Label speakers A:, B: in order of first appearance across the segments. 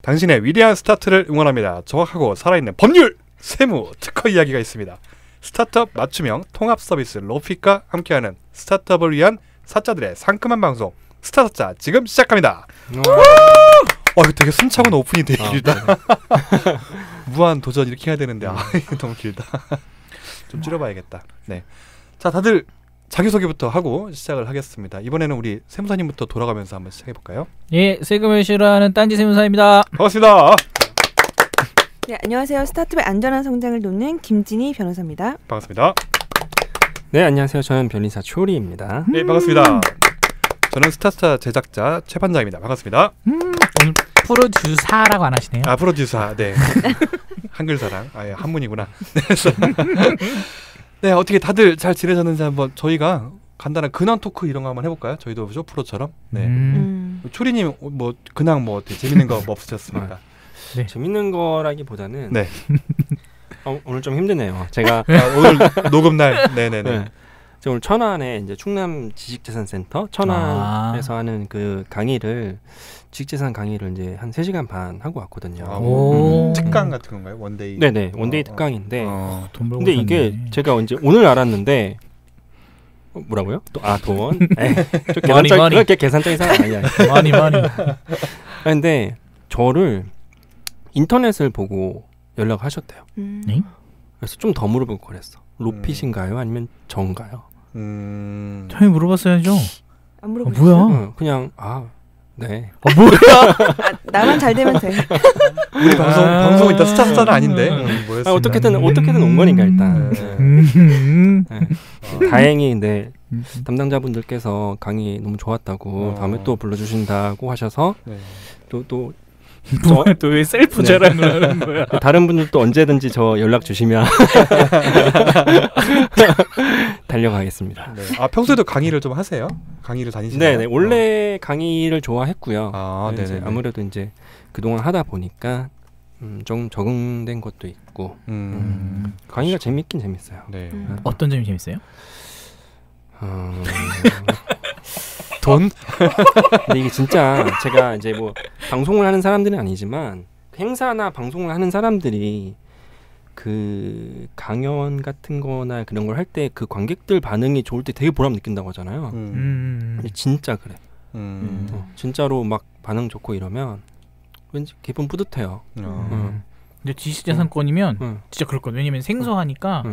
A: 당신의 위대한 스타트를 응원합니다. 정확하고 살아있는 법률, 세무, 특허 이야기가 있습니다. 스타트업 맞춤형 통합 서비스 로픽과 함께하는 스타트업을 위한 사자들의 상큼한 방송 스타사자 지금 시작합니다. 이거 되게 숨차고는 오픈이 되게 길다. 무한 도전 이렇게 해야 되는데 너무 길다. 좀 줄여봐야겠다. 네, 자 다들 자기소개부터 하고 시작을 하겠습니다. 이번에는 우리 세무사님부터 돌아가면서 한번 시작해볼까요?
B: 예, 세금을 싫어하는 딴지 세무사입니다.
A: 반갑습니다.
C: 네, 안녕하세요. 스타트업의 안전한 성장을 돕는 김진희 변호사입니다.
A: 반갑습니다.
D: 네, 안녕하세요. 저는 변리사 초리입니다.
A: 네, 반갑습니다. 저는 스타스타 제작자 최반장입니다. 반갑습니다.
B: 오늘 프로듀사라고 안 하시네요.
A: 아, 프로듀사. 네. 한글사랑. 아, 예, 한문이구나. 네, 어떻게 다들 잘 지내셨는지 한번 저희가 간단한 근황 토크 이런 거 한번 해볼까요? 저희도 쇼프로처럼. 네. 초리님 뭐 근황 뭐 어떻게 재밌는 거 뭐 없으셨습니까?
D: 네. 재밌는 거라기보다는
A: 네.
D: 오늘 좀 힘드네요. 제가
A: 오늘 녹음 날. 네네네.
D: 네. 제가 오늘 천안에 이제 충남 지식재산센터 천안에서 하는 그 강의를 지식재산 강의를 이제 한 3시간 반 하고 왔거든요.
A: 특강 같은 건가요? 원데이.
D: 네네, 원데이 특강인데.
B: 돈 벌고
D: 근데 이게 제가 언제 오늘 알았는데 뭐라고요? 돈. 저 계산적 이렇게 계산적인 사람 아니야.
B: 많이.
D: 근데 저를 인터넷을 보고 연락하셨대요. 그래서 좀 더 물어볼 거랬어. 로핏인가요? 아니면 전가요?
B: 저희 물어봤어야죠.
C: 안 물어보셨어요?
B: 뭐야?
D: 그냥 네.
B: 뭐야?
C: 나만 잘 되면 돼.
A: 우리 방송 일단 스타스타는 아닌데.
D: 어떻게든 온 거니까 일단. 다행히 네. 담당자분들께서 강의 너무 좋았다고 다음에 또 불러주신다고 하셔서 또
B: 왜 셀프 자랑을 하는 거야?
D: 다른 분들도 언제든지 저 연락 주시면 달려가겠습니다.
A: 네. 아, 평소에도 강의를 좀 하세요? 강의를 다니시나요?
D: 네, 원래 강의를 좋아했고요.
A: 이제
D: 아무래도 이제 그동안 하다 보니까 좀 적응된 것도 있고 강의가 재밌긴 재밌어요.
A: 네.
B: 어떤 점이 재밌어요?
A: 돈?
D: 근데 이게 진짜 제가 이제 뭐 방송을 하는 사람들은 아니지만 행사나 방송을 하는 사람들이 그 강연 같은 거나 그런 걸 할 때 그 관객들 반응이 좋을 때 되게 보람 느낀다고 하잖아요. 근데 진짜 그래. 진짜로 막 반응 좋고 이러면 왠지 기분 뿌듯해요.
B: 근데 지식재산권이면 진짜 그럴 거예요. 왜냐면 생소하니까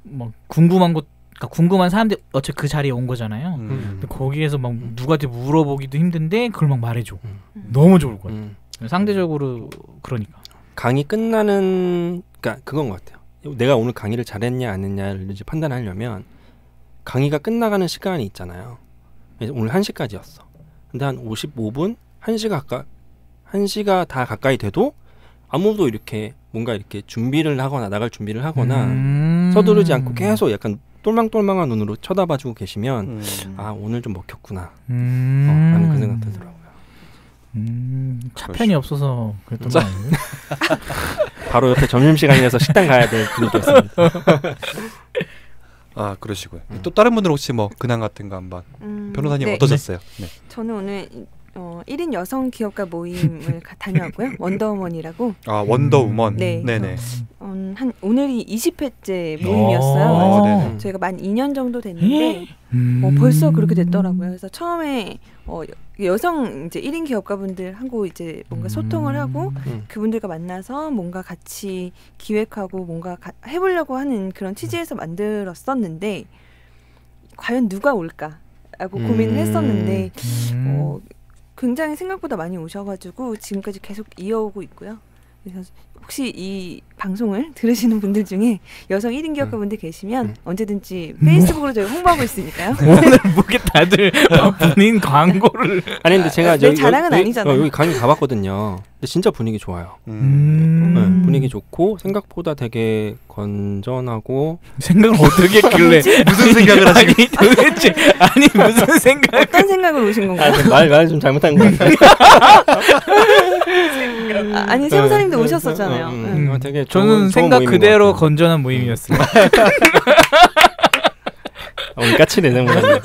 B: 뭐 궁금한 것 궁금한 사람들 어차피 그 자리에 온 거잖아요. 근데 거기에서 막 누구한테 물어보기도 힘든데 그걸 막 말해줘. 너무 좋을 거예요. 상대적으로 그러니까
D: 강의 끝나는 그러니까 그건 것 같아요. 내가 오늘 강의를 잘했냐 안 했냐를 이제 판단하려면 강의가 끝나가는 시간이 있잖아요. 오늘 1시까지였어. 근데 한 55분, 1시가 다 가까이 돼도 아무도 이렇게 뭔가 이렇게 준비를 하거나 나갈 준비를 하거나 서두르지 않고 계속 약간 똘망똘망한 눈으로 쳐다봐주고 계시면 오늘 좀 먹혔구나 라는 그 생각 들더라고요.
B: 차편이 없어서 그랬던 거 아니에요?
D: 바로 옆에 점심시간이라서 식당 가야 될 분위기였습니다.
A: 아, 그러시고요. 또 다른 분들 혹시 뭐 근황 같은 거 한번 변호사님 어떠셨어요? 네.
C: 저는 오늘 1인 여성 기업가 모임을 다녀왔고요. 원더우먼이라고.
A: 아, 원더우먼.
C: 네.
A: 네네.
C: 오늘이 20회째 모임이었어요. 저희가 만 2년 정도 됐는데 벌써 그렇게 됐더라고요. 그래서 처음에 여성 이제 1인 기업가분들하고 이제 뭔가 소통을 하고 그분들과 만나서 뭔가 같이 기획하고 뭔가 해보려고 하는 그런 취지에서 만들었었는데 과연 누가 올까라고 고민을 했었는데 굉장히 생각보다 많이 오셔가지고 지금까지 계속 이어오고 있고요. 그래서 혹시 이 방송을 들으시는 분들 중에 여성 1인 기업가분들 계시면 언제든지 페이스북으로 저희 홍보하고 있으니까요.
B: 오늘 뭐게 다들 본인 광고를.
D: 아니 근데 제가
C: 내 자랑은 아니잖아요.
D: 여기 강의 가봤거든요. 근데 진짜 분위기 좋아요. 네, 분위기 좋고 생각보다 되게 건전하고.
B: 생각을 어떻게 했길래
A: 무슨 생각을 하시고
B: 도대체 아니 무슨 생각?
C: 어떤 생각을 오신 건가요?
D: 말 좀 잘못한 것 같아요.
C: 아니 세무사님도 오셨었잖아요.
D: 되게
B: 저는 생각 그대로 건전한 모임이었어요.
D: 까치네 세무사님.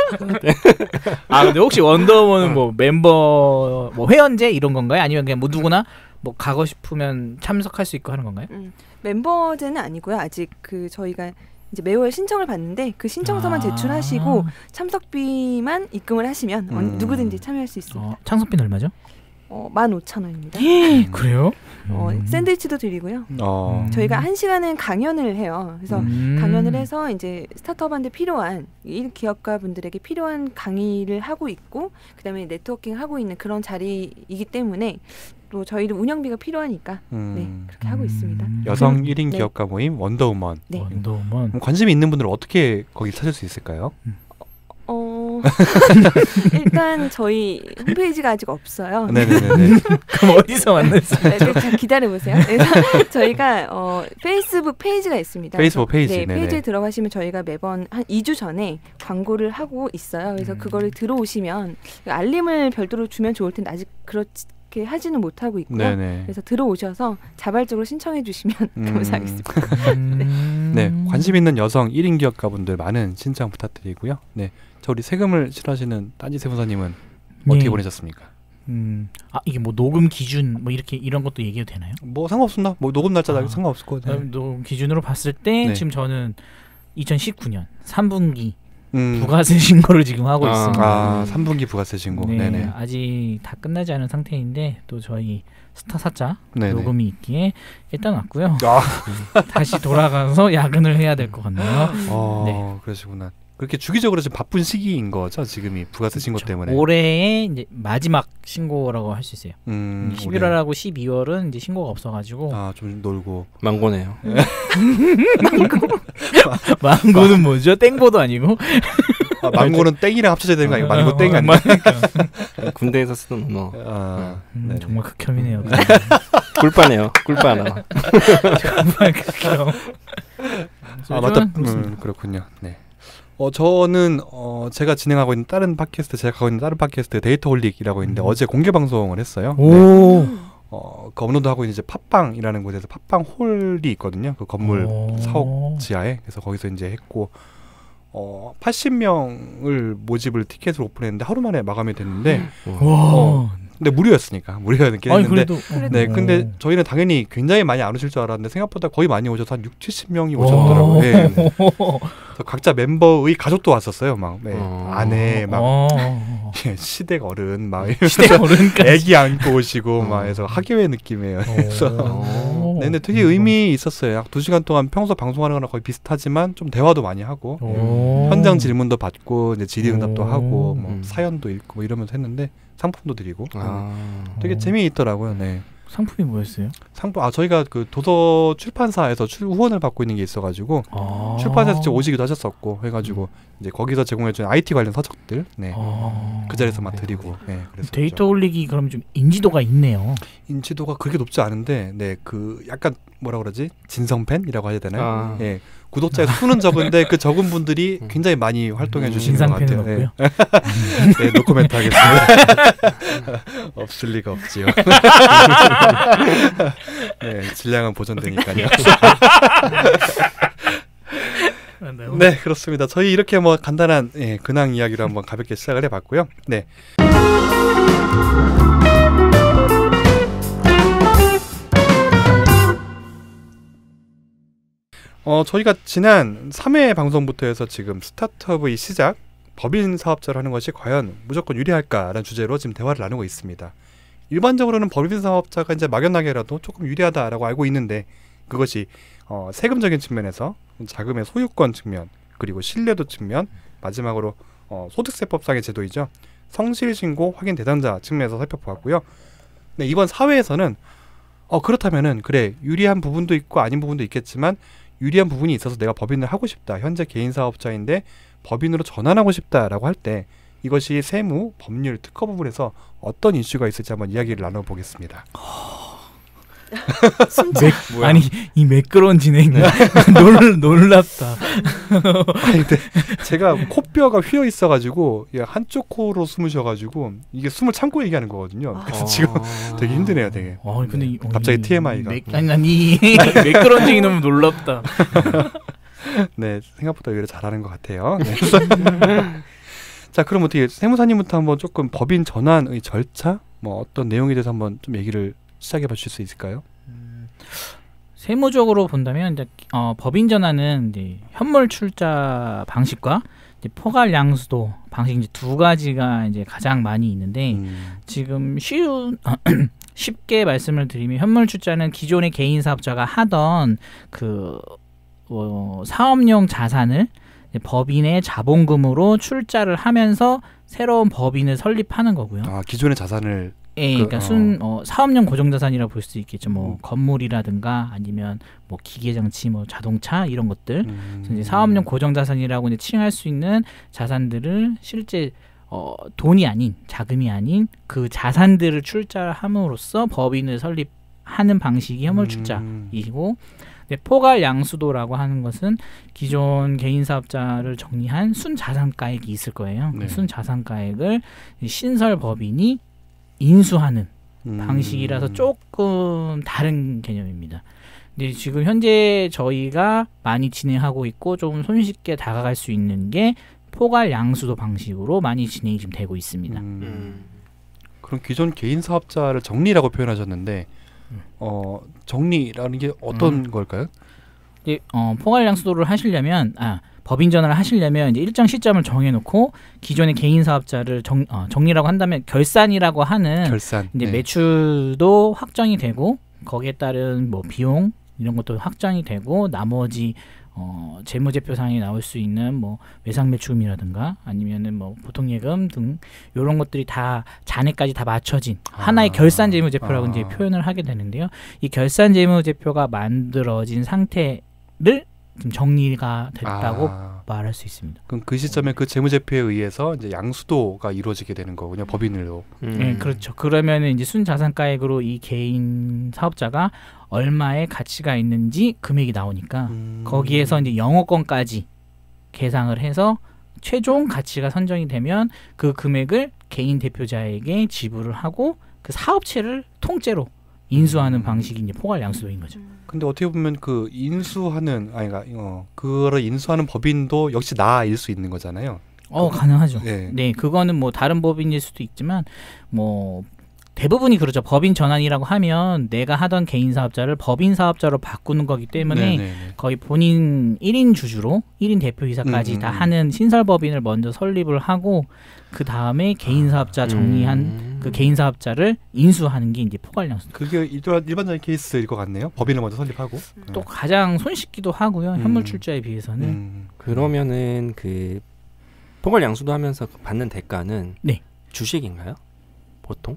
B: 아 근데 혹시 원더우먼은 뭐 멤버 뭐 회원제 이런 건가요? 아니면 그냥 뭐 누구나 뭐 가고 싶으면 참석할 수 있고 하는 건가요?
C: 멤버제는 아니고요. 아직 그 저희가 이제 매월 신청을 받는데 그 신청서만 제출하시고 참석비만 입금을 하시면 누구든지 참여할 수 있습니다.
B: 참석비는 얼마죠?
C: 15,000원입니다.
B: 그래요?
C: 샌드위치도 드리고요. 저희가 1시간은 강연을 해요. 그래서 강연을 해서 이제 스타트업한테 필요한 일 기업가 분들에게 필요한 강의를 하고 있고 그다음에 네트워킹 하고 있는 그런 자리이기 때문에 또 저희도 운영비가 필요하니까 네, 그렇게 하고 있습니다.
A: 여성 1인 기업가 모임 원더우먼.
B: 네. 원더우먼.
A: 관심이 있는 분들은 어떻게 거기 찾을 수 있을까요?
C: 일단 저희 홈페이지가 아직 없어요.
A: 네네네.
B: 그럼 어디서 만날 수 있죠?
C: 네, 기다려보세요. 그래서 저희가 페이스북 페이지가 있습니다.
A: 페이스북 페이지.
C: 네, 페이지에 들어가시면 저희가 매번 한 2주 전에 광고를 하고 있어요. 그래서 그거를 들어오시면 알림을 별도로 주면 좋을 텐데 아직 그렇게 하지는 못하고 있고요.
A: 네네.
C: 그래서 들어오셔서 자발적으로 신청해 주시면 감사하겠습니다.
A: 네, 관심 있는 여성 1인 기업가분들 많은 신청 부탁드리고요. 네, 저 우리 세금을 실하시는 딴지 세무사님은 어떻게 보내셨습니까?
B: 이게 뭐 녹음 기준 뭐 이렇게 이런 것도 얘기해도 되나요?
A: 뭐 상관없습니다. 뭐 녹음 날짜 상관없을 거 같아요.
B: 녹음 기준으로 봤을 때 지금 저는 2019년 3분기 부가세 신고를 지금 하고 있습니다.
A: 3분기 부가세 신고.
B: 네,
A: 네네.
B: 아직 다 끝나지 않은 상태인데 또 저희 스타 사자
A: 네네.
B: 녹음이 있기에 일단 왔고요. 다시 돌아가서 야근을 해야 될 것 같네요.
A: 네. 그러시구나. 그렇게 주기적으로 지금 바쁜 시기인 거죠, 지금이 부가세 신고 때문에.
B: 올해의 이제 마지막 신고라고 할 수 있어요. 11월하고 12월은 이제 신고가 없어가지고.
A: 좀 놀고.
D: 망고네요.
B: 망고는 뭐죠? 땡보도 아니고.
A: 망고는 땡이랑 합쳐져야 되는 거 아니고 망고 땡 아니고.
D: 군대에서 쓰던 언어.
B: 정말 극혐이네요.
D: 꿀빠네요. 꿀빠 하나.
B: 정말 극혐.
A: 맞다. 그렇군요. 네. 저는 제가 진행하고 있는 다른 팟캐스트, 제가 가고 있는 다른 팟캐스트 데이터홀릭이라고 있는데 어제 공개 방송을 했어요. 그 업로드 하고 이제 팟빵이라는 곳에서 팟빵 홀이 있거든요. 그 건물 4억 지하에. 그래서 거기서 이제 했고 80명을 모집을 티켓을 오픈했는데 하루 만에 마감이 됐는데 근데 무료였으니까 무료였긴 했는데 네, 근데 저희는 당연히 굉장히 많이 안 오실 줄 알았는데 생각보다 거의 많이 오셔서 한 60-70명이 오셨더라고요. 네. 그래서 각자 멤버의 가족도 왔었어요. 막 아내 막 시댁 어른 막
B: 시댁 어른까지
A: 애기 안고 오시고 막 해서 학예회 느낌이에요. 그래서 네, 근데 되게 의미 있었어요. 약 2시간 동안 평소 방송하는 거랑 거의 비슷하지만 좀 대화도 많이 하고 현장 질문도 받고 이제 질의응답도 하고 뭐 사연도 읽고 뭐 이러면서 했는데 상품도 드리고 되게 재미있더라고요. 네.
B: 상품이 뭐였어요?
A: 상품 저희가 그 도서 출판사에서 후원을 받고 있는 게 있어가지고 출판사에서 직접 오시기도 하셨었고 해가지고 이제 거기서 제공해주는 IT 관련 서적들 그 자리에서 막 드리고. 네,
B: 데이터 올리기 그럼 좀 인지도가 있네요.
A: 인지도가 그렇게 높지 않은데 네, 그 약간 뭐라 그러지 진성팬이라고 해야 되나요? 네. 구독자의 수는 적은데 그 적은 분들이 굉장히 많이 활동해 주시는 것 같아요.
B: 네.
A: 네, 노코멘트 하겠습니다. 없을 리가 없지요. 네, 질량은 보존되니까요. 네, 그렇습니다. 저희 이렇게 뭐 간단한 근황 이야기로 한번 가볍게 시작을 해봤고요. 네. 저희가 지난 3회 방송부터 해서 지금 스타트업의 시작, 법인 사업자를 하는 것이 과연 무조건 유리할까라는 주제로 지금 대화를 나누고 있습니다. 일반적으로는 법인 사업자가 이제 막연하게라도 조금 유리하다라고 알고 있는데 그것이 세금적인 측면에서 자금의 소유권 측면 그리고 신뢰도 측면 마지막으로 소득세법상의 제도이죠. 성실신고 확인 대상자 측면에서 살펴보았고요. 네, 이번 4회에서는 그렇다면은 그래 유리한 부분도 있고 아닌 부분도 있겠지만 유리한 부분이 있어서 내가 법인을 하고 싶다. 현재 개인 사업자인데 법인으로 전환하고 싶다라고 할 때 이것이 세무, 법률, 특허 부분에서 어떤 이슈가 있을지 한번 이야기를 나눠보겠습니다.
B: 아니 이 매끄러운 진행 놀랍다.
A: 아니 근데 제가 코뼈가 휘어 있어가지고 한쪽 코로 숨을 쉬어가지고 이게 숨을 참고 얘기하는 거거든요. 그래서 지금 되게 힘드네요, 되게.
B: 근데
A: 갑자기 TMI가.
B: 아니 매끄러운 진행이 너무 놀랍다.
A: 네, 생각보다 오히려 잘하는 것 같아요. 네. 자, 그럼 어떻게 세무사님부터 한번 조금 법인 전환의 절차, 뭐 어떤 내용에 대해서 한번 좀 얘기를 시작해 보실 수 있을까요?
B: 세무적으로 본다면 이제 법인 전환은 이제 현물 출자 방식과 이제 포괄 양수도 방식 이제 두 가지가 이제 가장 많이 있는데 지금 쉽게 말씀을 드리면 현물 출자는 기존의 개인 사업자가 하던 그 사업용 자산을 법인의 자본금으로 출자를 하면서 새로운 법인을 설립하는 거고요.
A: 기존의 자산을
B: 그러니까 사업용 고정자산이라고 볼 수 있겠죠. 뭐 건물이라든가 아니면 뭐 기계장치, 뭐 자동차 이런 것들. 그래서 이제 사업용 고정자산이라고 이제 칭할 수 있는 자산들을 실제 돈이 아닌 자금이 아닌 그 자산들을 출자함으로써 법인을 설립하는 방식이 현물출자이고, 포괄 양수도라고 하는 것은 기존 개인 사업자를 정리한 순자산가액이 있을 거예요. 네. 순자산가액을 신설 법인이 인수하는 방식이라서 조금 다른 개념입니다. 근데 지금 현재 저희가 많이 진행하고 있고 좀 손쉽게 다가갈 수 있는 게 포괄 양수도 방식으로 많이 진행이 지금 되고 있습니다.
A: 그럼 기존 개인 사업자를 정리라고 표현하셨는데 정리라는 게 어떤 걸까요?
B: 이제 포괄 양수도를 하시려면 법인 전환을 하시려면 이제 일정 시점을 정해놓고 기존의 개인 사업자를 정리라고 한다면 결산이라고 하는 이제 네. 매출도 확정이 되고 거기에 따른 뭐 비용 이런 것도 확정이 되고 나머지 재무제표상에 나올 수 있는 뭐 외상매출금이라든가 아니면은 뭐 보통예금 등 이런 것들이 다 잔액까지 다 맞춰진 하나의 결산재무제표라고 이제 표현을 하게 되는데요. 이 결산재무제표가 만들어진 상태를 좀 정리가 됐다고 말할 수 있습니다.
A: 그럼 그 시점에 그 재무제표에 의해서 이제 양수도가 이루어지게 되는 거군요, 법인으로.
B: 네, 그렇죠. 그러면은 이제 순자산가액으로 이 개인 사업자가 얼마의 가치가 있는지 금액이 나오니까 거기에서 이제 영업권까지 계상을 해서 최종 가치가 선정이 되면 그 금액을 개인 대표자에게 지불을 하고 그 사업체를 통째로 인수하는 방식이 이제 포괄 양수도인 거죠.
A: 근데 어떻게 보면 그 인수하는 그거를 인수하는 법인도 역시 나일 수 있는 거잖아요.
B: 가능하죠. 네, 그거는 뭐 다른 법인일 수도 있지만 뭐 대부분이 그렇죠. 법인 전환이라고 하면 내가 하던 개인 사업자를 법인 사업자로 바꾸는 거기 때문에 거의 본인 1인 주주로 1인 대표이사까지 다 하는 신설법인을 먼저 설립을 하고 그 다음에 개인 사업자 정리한 그 개인 사업자를 인수하는 게 이제 포괄양수.
A: 그게 일반적인 케이스일 것 같네요. 법인을 먼저 설립하고.
B: 또 가장 손쉽기도 하고요. 현물 출자에 비해서는.
D: 그러면은 그 포괄양수도 하면서 받는 대가는 주식인가요? 보통?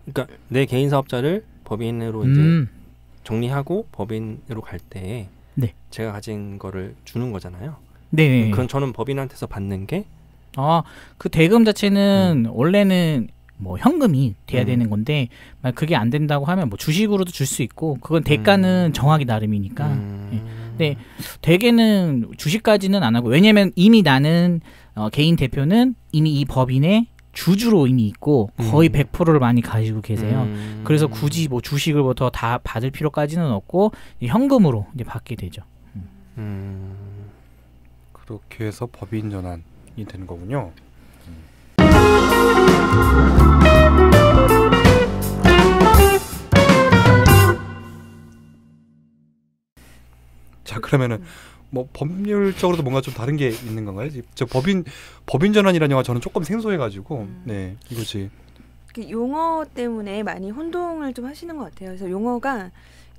D: 그러니까 내 개인 사업자를 법인으로 이제 정리하고 법인으로 갈 때 제가 가진 거를 주는 거잖아요.
B: 네.
D: 그럼 저는 법인한테서 받는 게
B: 그 대금 자체는 원래는 뭐 현금이 돼야 되는 건데 만약 그게 안 된다고 하면 뭐 주식으로도 줄 수 있고 그건 대가는 정하기 나름이니까. 근데 대개는 주식까지는 안 하고 왜냐면 이미 나는 개인 대표는 이미 이 법인의 주주로 이미 있고 거의 100%를 많이 가지고 계세요. 그래서 굳이 뭐 주식을부터 다 받을 필요까지는 없고 현금으로 이제 받게 되죠.
A: 그렇게 해서 법인 전환이 되는 거군요. 자, 그러면은 뭐 법률적으로도 뭔가 좀 다른 게 있는 건가요? 저 법인 전환이라는 영화 저는 조금 생소해가지고 이것이
C: 용어 때문에 많이 혼동을 좀 하시는 것 같아요. 그래서 용어가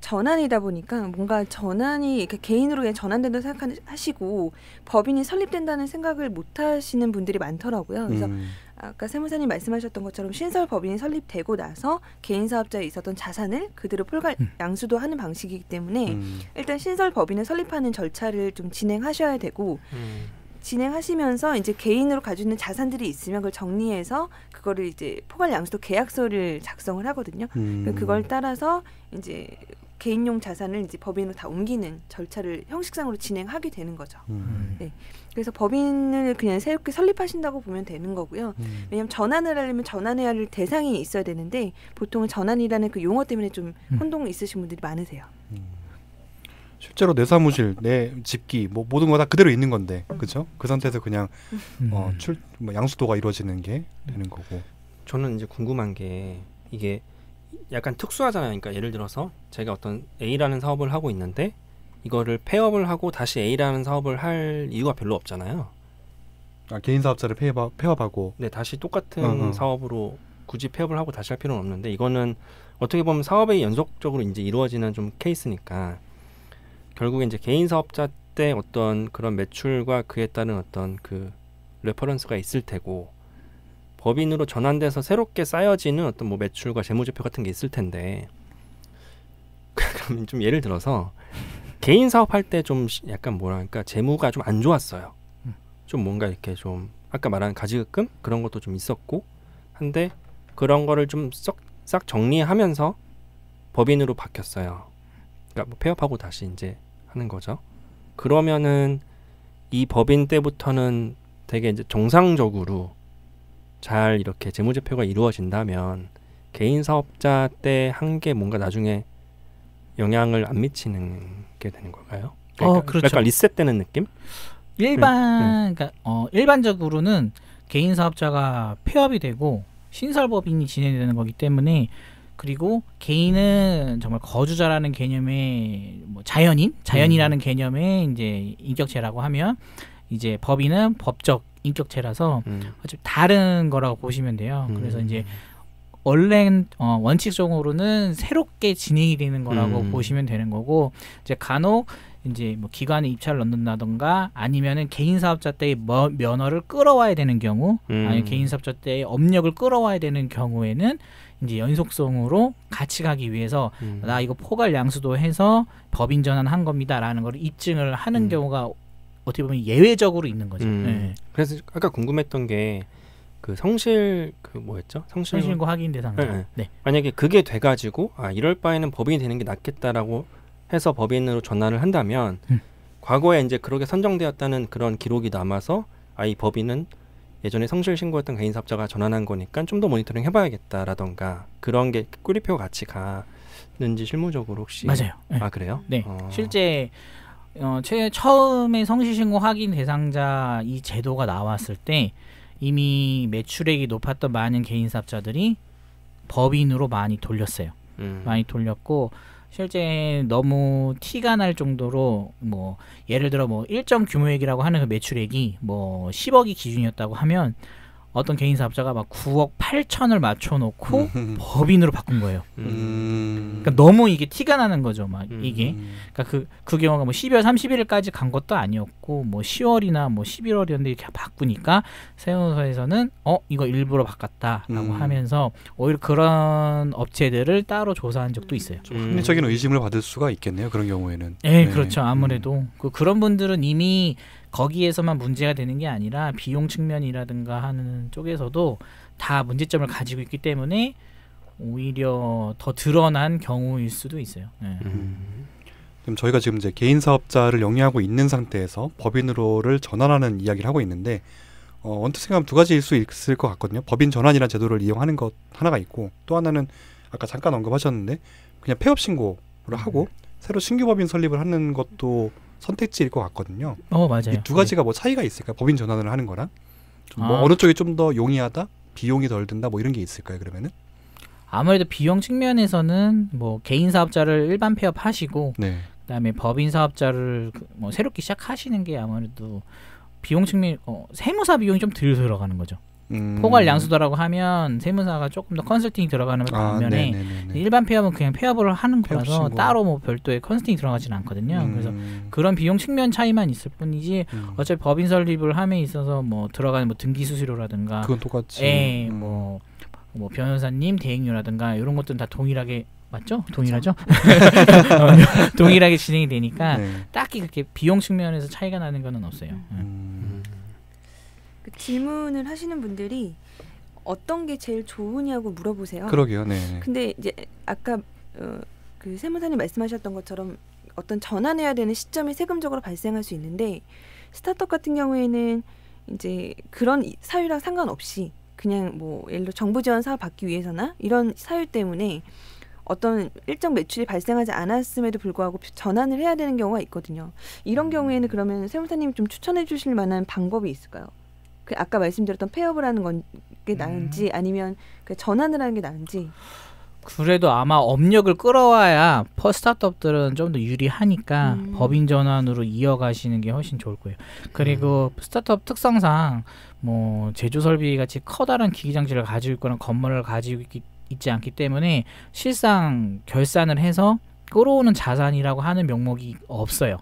C: 전환이다 보니까 뭔가 전환이 이렇게 개인으로 그냥 전환된다고 생각하시고 법인이 설립된다는 생각을 못 하시는 분들이 많더라고요. 그래서 아까 세무사님 말씀하셨던 것처럼 신설 법인이 설립되고 나서 개인 사업자에 있었던 자산을 그대로 폴갈 양수도 하는 방식이기 때문에 일단 신설 법인을 설립하는 절차를 좀 진행하셔야 되고 진행하시면서 이제 개인으로 가지고 있는 자산들이 있으면 그걸 정리해서 그거를 이제 포괄 양수도 계약서를 작성을 하거든요. 그걸 따라서 이제 개인용 자산을 이제 법인으로 다 옮기는 절차를 형식상으로 진행하게 되는 거죠. 네. 그래서 법인을 그냥 새롭게 설립하신다고 보면 되는 거고요. 왜냐하면 전환을 하려면 전환해야 할 대상이 있어야 되는데 보통은 전환이라는 그 용어 때문에 좀 혼동 있으신 분들이 많으세요.
A: 실제로 내 사무실, 내 집기, 뭐 모든 거 다 그대로 있는 건데, 그렇죠? 그 상태에서 그냥 뭐 양수도가 이루어지는 게 되는 거고.
D: 저는 이제 궁금한 게 이게 약간 특수하잖아요. 그러니까 예를 들어서 제가 어떤 A라는 사업을 하고 있는데 이거를 폐업을 하고 다시 A라는 사업을 할 이유가 별로 없잖아요.
A: 아, 개인 사업자를 폐업하고.
D: 네, 다시 똑같은 사업으로 굳이 폐업을 하고 다시 할 필요는 없는데 이거는 어떻게 보면 사업이 연속적으로 이제 이루어지는 좀 케이스니까. 결국에 이제 개인 사업자 때 어떤 그런 매출과 그에 따른 어떤 그 레퍼런스가 있을 테고 법인으로 전환돼서 새롭게 쌓여지는 어떤 뭐 매출과 재무제표 같은 게 있을 텐데 그러면 좀 예를 들어서 개인 사업할 때 좀 약간 뭐랄까 재무가 좀 안 좋았어요. 좀 뭔가 이렇게 좀 아까 말한 가지급금 그런 것도 좀 있었고 한데 그런 거를 좀 싹 정리하면서 법인으로 바뀌었어요. 그러니까 뭐 폐업하고 다시 이제 하는 거죠. 그러면은 이 법인 때부터는 되게 이제 정상적으로 잘 이렇게 재무제표가 이루어진다면 개인 사업자 때 한 게 뭔가 나중에 영향을 안 미치는 게 되는 걸까요? 그러니까
B: 그렇죠.
D: 약간 리셋되는 느낌?
B: 그러니까 일반적으로는 개인 사업자가 폐업이 되고 신설법인이 진행되는 거기 때문에 그리고 개인은 정말 거주자라는 개념의 뭐 자연이라는 개념의 이제 인격체라고 하면 이제 법인은 법적 인격체라서 어차피 다른 거라고 보시면 돼요. 그래서 이제 원래 원칙적으로는 새롭게 진행이 되는 거라고 보시면 되는 거고 이제 간혹 이제 뭐 기관에 입찰을 넣는다던가 아니면은 개인 사업자 때의 면허를 끌어와야 되는 경우 아니면 개인 사업자 때의 업력을 끌어와야 되는 경우에는 이제 연속성으로 같이 가기 위해서 나 이거 포괄 양수도 해서 법인 전환한 겁니다라는 걸 입증을 하는 경우가 어떻게 보면 예외적으로 있는 거죠. 네.
D: 그래서 아까 궁금했던 게 그 성실 그 뭐였죠?
B: 성실과 확인 대상자.
D: 네.
B: 네.
D: 만약에 그게 돼가지고 이럴 바에는 법인이 되는 게 낫겠다라고 해서 법인으로 전환을 한다면 과거에 이제 그렇게 선정되었다는 그런 기록이 남아서 이 법인은 예전에 성실 신고했던 개인 사업자가 전환한 거니까 좀 더 모니터링 해봐야겠다라던가 그런 게 꾸리표 같이 가는지 실무적으로 혹시
B: 맞아요. 네.
D: 그래요?
B: 네. 실제 처음에 성실신고 확인 대상자 이 제도가 나왔을 때 이미 매출액이 높았던 많은 개인 사업자들이 법인으로 많이 돌렸어요. 많이 돌렸고 실제 너무 티가 날 정도로 뭐 예를 들어 뭐 일정 규모액이라고 하는 그 매출액이 뭐 10억이 기준이었다고 하면 어떤 개인 사업자가 막 9억 8천을 맞춰놓고 법인으로 바꾼 거예요. 그러니까 너무 이게 티가 나는 거죠. 막 이게 그러니까 그 경우가 뭐 12월 31일까지 간 것도 아니었고 뭐 10월이나 뭐 11월이었는데 이렇게 바꾸니까 세무서에서는 이거 일부러 바꿨다라고 하면서 오히려 그런 업체들을 따로 조사한 적도 있어요.
A: 합리적인 의심을 받을 수가 있겠네요. 그런 경우에는.
B: 네, 그렇죠. 아무래도 그런 분들은 이미 거기에서만 문제가 되는 게 아니라 비용 측면이라든가 하는 쪽에서도 다 문제점을 가지고 있기 때문에 오히려 더 드러난 경우일 수도 있어요. 네.
A: 그럼 저희가 지금 이제 개인 사업자를 영위하고 있는 상태에서 법인으로를 전환하는 이야기를 하고 있는데 언뜻 생각하면 두 가지일 수 있을 것 같거든요. 법인 전환이라는 제도를 이용하는 것 하나가 있고 또 하나는 아까 잠깐 언급하셨는데 그냥 폐업 신고를 하고 새로 신규 법인 설립을 하는 것도 선택지일 것 같거든요.
B: 맞아요.
A: 이 두 가지가 뭐 차이가 있을까요? 법인 전환을 하는 거랑 뭐 어느 쪽이 좀 더 용이하다, 비용이 덜 든다, 뭐 이런 게 있을까요? 그러면은
B: 아무래도 비용 측면에서는 뭐 개인 사업자를 일반 폐업하시고 그다음에 법인 사업자를 뭐 새롭게 시작하시는 게 아무래도 비용 측면 세무사 비용이 좀 덜 들어가는 거죠. 포괄 양수도라고 하면 세무사가 조금 더 컨설팅이 들어가는 반면에 일반 폐업은 그냥 폐업을 하는 거라서 따로 뭐 별도의 컨설팅이 들어가지는 않거든요. 그래서 그런 비용 측면 차이만 있을 뿐이지 어차피 법인 설립을 함에 있어서 뭐 들어가는 뭐 등기 수수료라든가
A: 그건 똑같이
B: 뭐 변호사님 대행료라든가 이런 것들은 다 동일하게 맞죠? 동일하죠? 동일하게 진행이 되니까 딱히 그렇게 비용 측면에서 차이가 나는 건 없어요.
C: 그 질문을 하시는 분들이 어떤 게 제일 좋으냐고 물어보세요.
A: 그러게요. 네.
C: 근데 이제 아까 그 세무사님 말씀하셨던 것처럼 어떤 전환해야 되는 시점이 세금적으로 발생할 수 있는데 스타트업 같은 경우에는 이제 그런 사유랑 상관없이 그냥 뭐 예를 들어 정부 지원 사업 받기 위해서나 이런 사유 때문에 어떤 일정 매출이 발생하지 않았음에도 불구하고 전환을 해야 되는 경우가 있거든요. 이런 경우에는 그러면 세무사님이 좀 추천해 주실 만한 방법이 있을까요? 그 아까 말씀드렸던 폐업을 하는 게 나은지 아니면 그 전환을 하는 게 나은지.
B: 그래도 아마 업력을 끌어와야 스타트업들은 좀 더 유리하니까 법인 전환으로 이어가시는 게 훨씬 좋을 거예요. 그리고 스타트업 특성상 뭐 제조 설비 같이 커다란 기기 장치를 가지고 있거나 건물을 가지고 있지 않기 때문에 실상 결산을 해서 끌어오는 자산이라고 하는 명목이 없어요.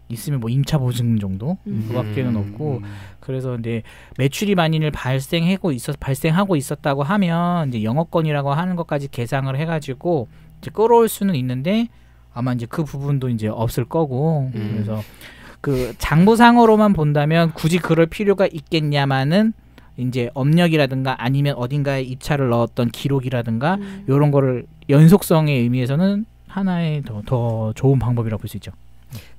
B: 있으면 뭐 임차 보증 정도 그밖에는 없고 그래서 이제 매출이 만일 발생하고 있었다고 하면 이제 영업권이라고 하는 것까지 계상을 해가지고 이제 끌어올 수는 있는데 아마 이제 그 부분도 이제 없을 거고 그래서 그 장부상으로만 본다면 굳이 그럴 필요가 있겠냐마는 이제 업력이라든가 아니면 어딘가에 입찰을 넣었던 기록이라든가 이런 거를 연속성의 의미에서는 하나의 더 좋은 방법이라고 볼 수 있죠.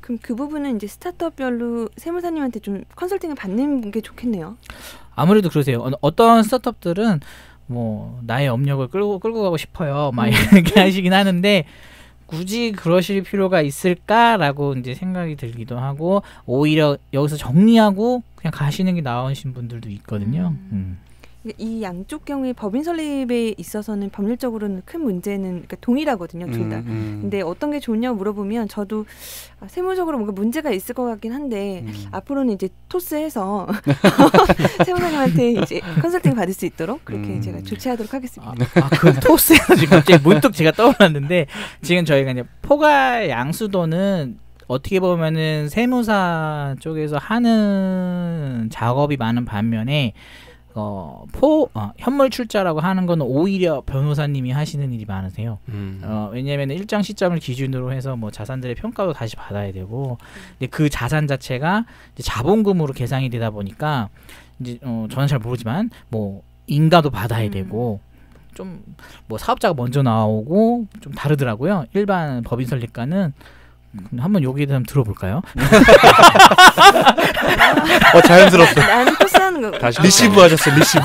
C: 그럼 그 부분은 이제 스타트업별로 세무사님한테 좀 컨설팅을 받는 게 좋겠네요.
B: 아무래도 그러세요. 어떤 스타트업들은 뭐 나의 업력을 끌고 가고 싶어요. 막 이렇게 하시긴 하는데 굳이 그러실 필요가 있을까라고 이제 생각이 들기도 하고 오히려 여기서 정리하고 그냥 가시는 게 나으신 분들도 있거든요.
C: 이 양쪽 경우에 법인 설립에 있어서는 법률적으로는 큰 문제는 그러니까 동일하거든요, 둘 다. 근데 어떤 게 좋냐고 물어보면 저도 세무적으로 뭔가 문제가 있을 것 같긴 한데 앞으로는 이제 토스해서 세무사님한테 이제 컨설팅 받을 수 있도록 그렇게 제가 조치하도록 하겠습니다.
B: 그 토스에서 지금 갑자기 문득 제가 떠올랐는데 지금 저희가 이제 포괄 양수도는 어떻게 보면은 세무사 쪽에서 하는 작업이 많은 반면에 현물 출자라고 하는 건 오히려 변호사님이 하시는 일이 많으세요. 왜냐하면 일정 시점을 기준으로 해서 뭐 자산들의 평가도 다시 받아야 되고, 근데 그 자산 자체가 이제 자본금으로 계상이 되다 보니까 이제 저는 잘 모르지만 뭐 인가도 받아야 되고. 좀 뭐 사업자가 먼저 나오고 좀 다르더라고요. 일반 법인 설립가는 한번 여기에 대해서 들어볼까요?
A: 자연스럽죠.
C: 나는 토스하는 거.
A: 다시 리시브 하셨어요. 리시브.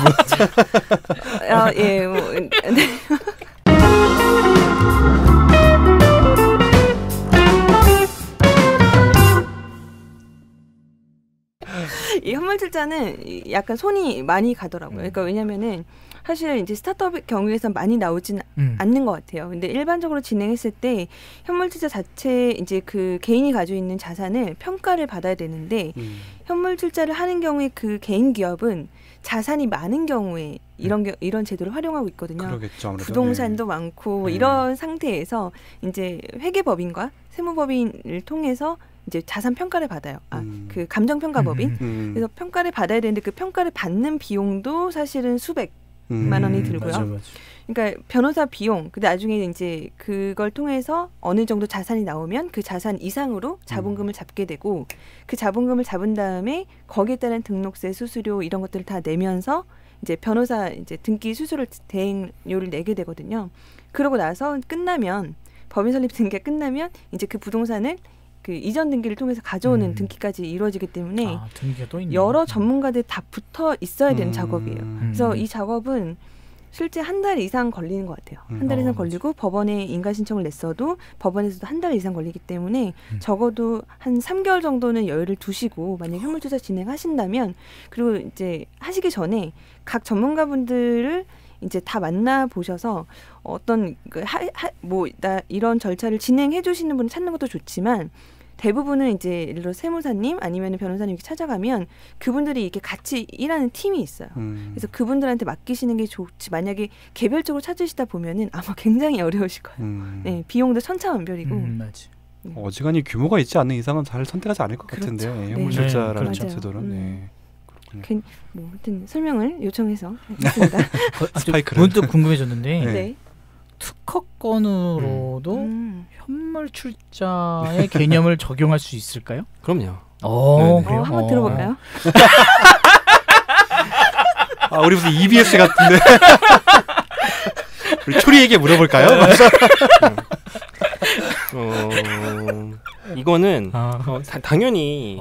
C: 예. 네. 이 현물 출자는 약간 손이 많이 가더라고요. 그러니까 왜냐면은 사실 이제 스타트업 경우에서 많이 나오진 않는 것 같아요. 근데 일반적으로 진행했을 때 현물 출자 자체 이제 그 개인이 가지고 있는 자산을 평가를 받아야 되는데 현물 출자를 하는 경우에 그 개인 기업은 자산이 많은 경우에 이런 제도를 활용하고 있거든요.
A: 그러겠죠, 아무래도.
C: 부동산도 많고 이런 상태에서 이제 회계법인과 세무법인을 통해서 이제 자산 평가를 받아요. 그 감정평가법인. 그래서 평가를 받아야 되는데 그 평가를 받는 비용도 사실은 수백만 원이 들고요.
B: 맞아.
C: 그러니까 변호사 비용, 근데 나중에 이제 그걸 통해서 어느 정도 자산이 나오면 그 자산 이상으로 자본금을 잡게 되고 그 자본금을 잡은 다음에 거기에 따른 등록세, 수수료 이런 것들을 다 내면서 이제 변호사 이제 등기 수수료 대행료를 내게 되거든요. 그러고 나서 끝나면 법인 설립 등기가 끝나면 이제 그 부동산을 그 이전 등기를 통해서 가져오는 등기까지 이루어지기 때문에
B: 등기가 또 있네.
C: 여러 전문가들이 다 붙어 있어야 되는 작업이에요. 그래서 이 작업은 실제 한 달 이상 걸리는 것 같아요. 한 달 이상 걸리고 법원에 인가 신청을 냈어도 법원에서도 한 달 이상 걸리기 때문에 적어도 한 3개월 정도는 여유를 두시고 만약 현물투자 진행하신다면 그리고 이제 하시기 전에 각 전문가분들을 이제 다 만나 보셔서 어떤 나 이런 절차를 진행해 주시는 분을 찾는 것도 좋지만 대부분은 이제 예를 들어 세무사님 아니면 변호사님 이렇게 찾아가면 그분들이 이렇게 같이 일하는 팀이 있어요. 그래서 그분들한테 맡기시는 게 좋지. 만약에 개별적으로 찾으시다 보면은 아마 굉장히 어려우실 거예요. 네, 비용도 천차만별이고.
B: 맞지.
A: 어지간히 규모가 있지 않는 이상은 잘 선택하지 않을 것
C: 그렇죠.
A: 같은데 현물출자라는
B: 네,
A: 제도는. 네.
C: 뭐 하여튼 설명을 요청해서 했습니다.
A: 스파이크를.
B: 문득 궁금해졌는데
C: 네.
B: 특허권으로도 현물 출자의 개념을 적용할 수 있을까요?
D: 그럼요.
B: 그래요?
C: 한번 들어볼까요?
A: 아, 우리 무슨 EBS 같은데. 우리 초리에게 물어볼까요?
D: 이거는 당연히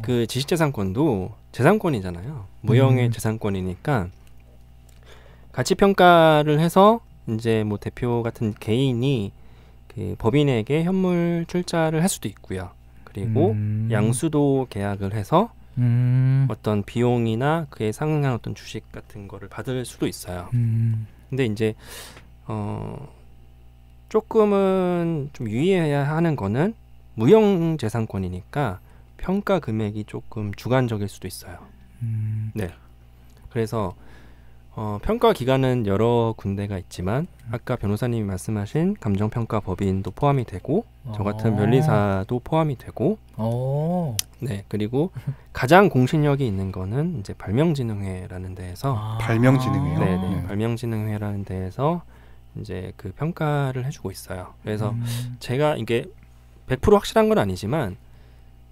D: 그 지식재산권도 재산권이잖아요. 무형의 재산권이니까 가치 평가를 해서 이제 뭐 대표 같은 개인이 그 법인에게 현물 출자를 할 수도 있고요. 그리고 양수도 계약을 해서 어떤 비용이나 그에 상응한 어떤 주식 같은 거를 받을 수도 있어요. 근데 이제 조금은 좀 유의해야 하는 거는 무형 재산권이니까 평가 금액이 조금 주관적일 수도 있어요. 네. 그래서 평가 기관은 여러 군데가 있지만 아까 변호사님이 말씀하신 감정평가 법인도 포함이 되고 저 같은 변리사도 포함이 되고 네. 그리고 가장 공신력이 있는 거는 이제 발명진흥회라는 데에서
A: 발명진흥회요?
D: 네, 발명진흥회라는 데에서 이제 그 평가를 해주고 있어요. 그래서 제가 이게 100% 확실한 건 아니지만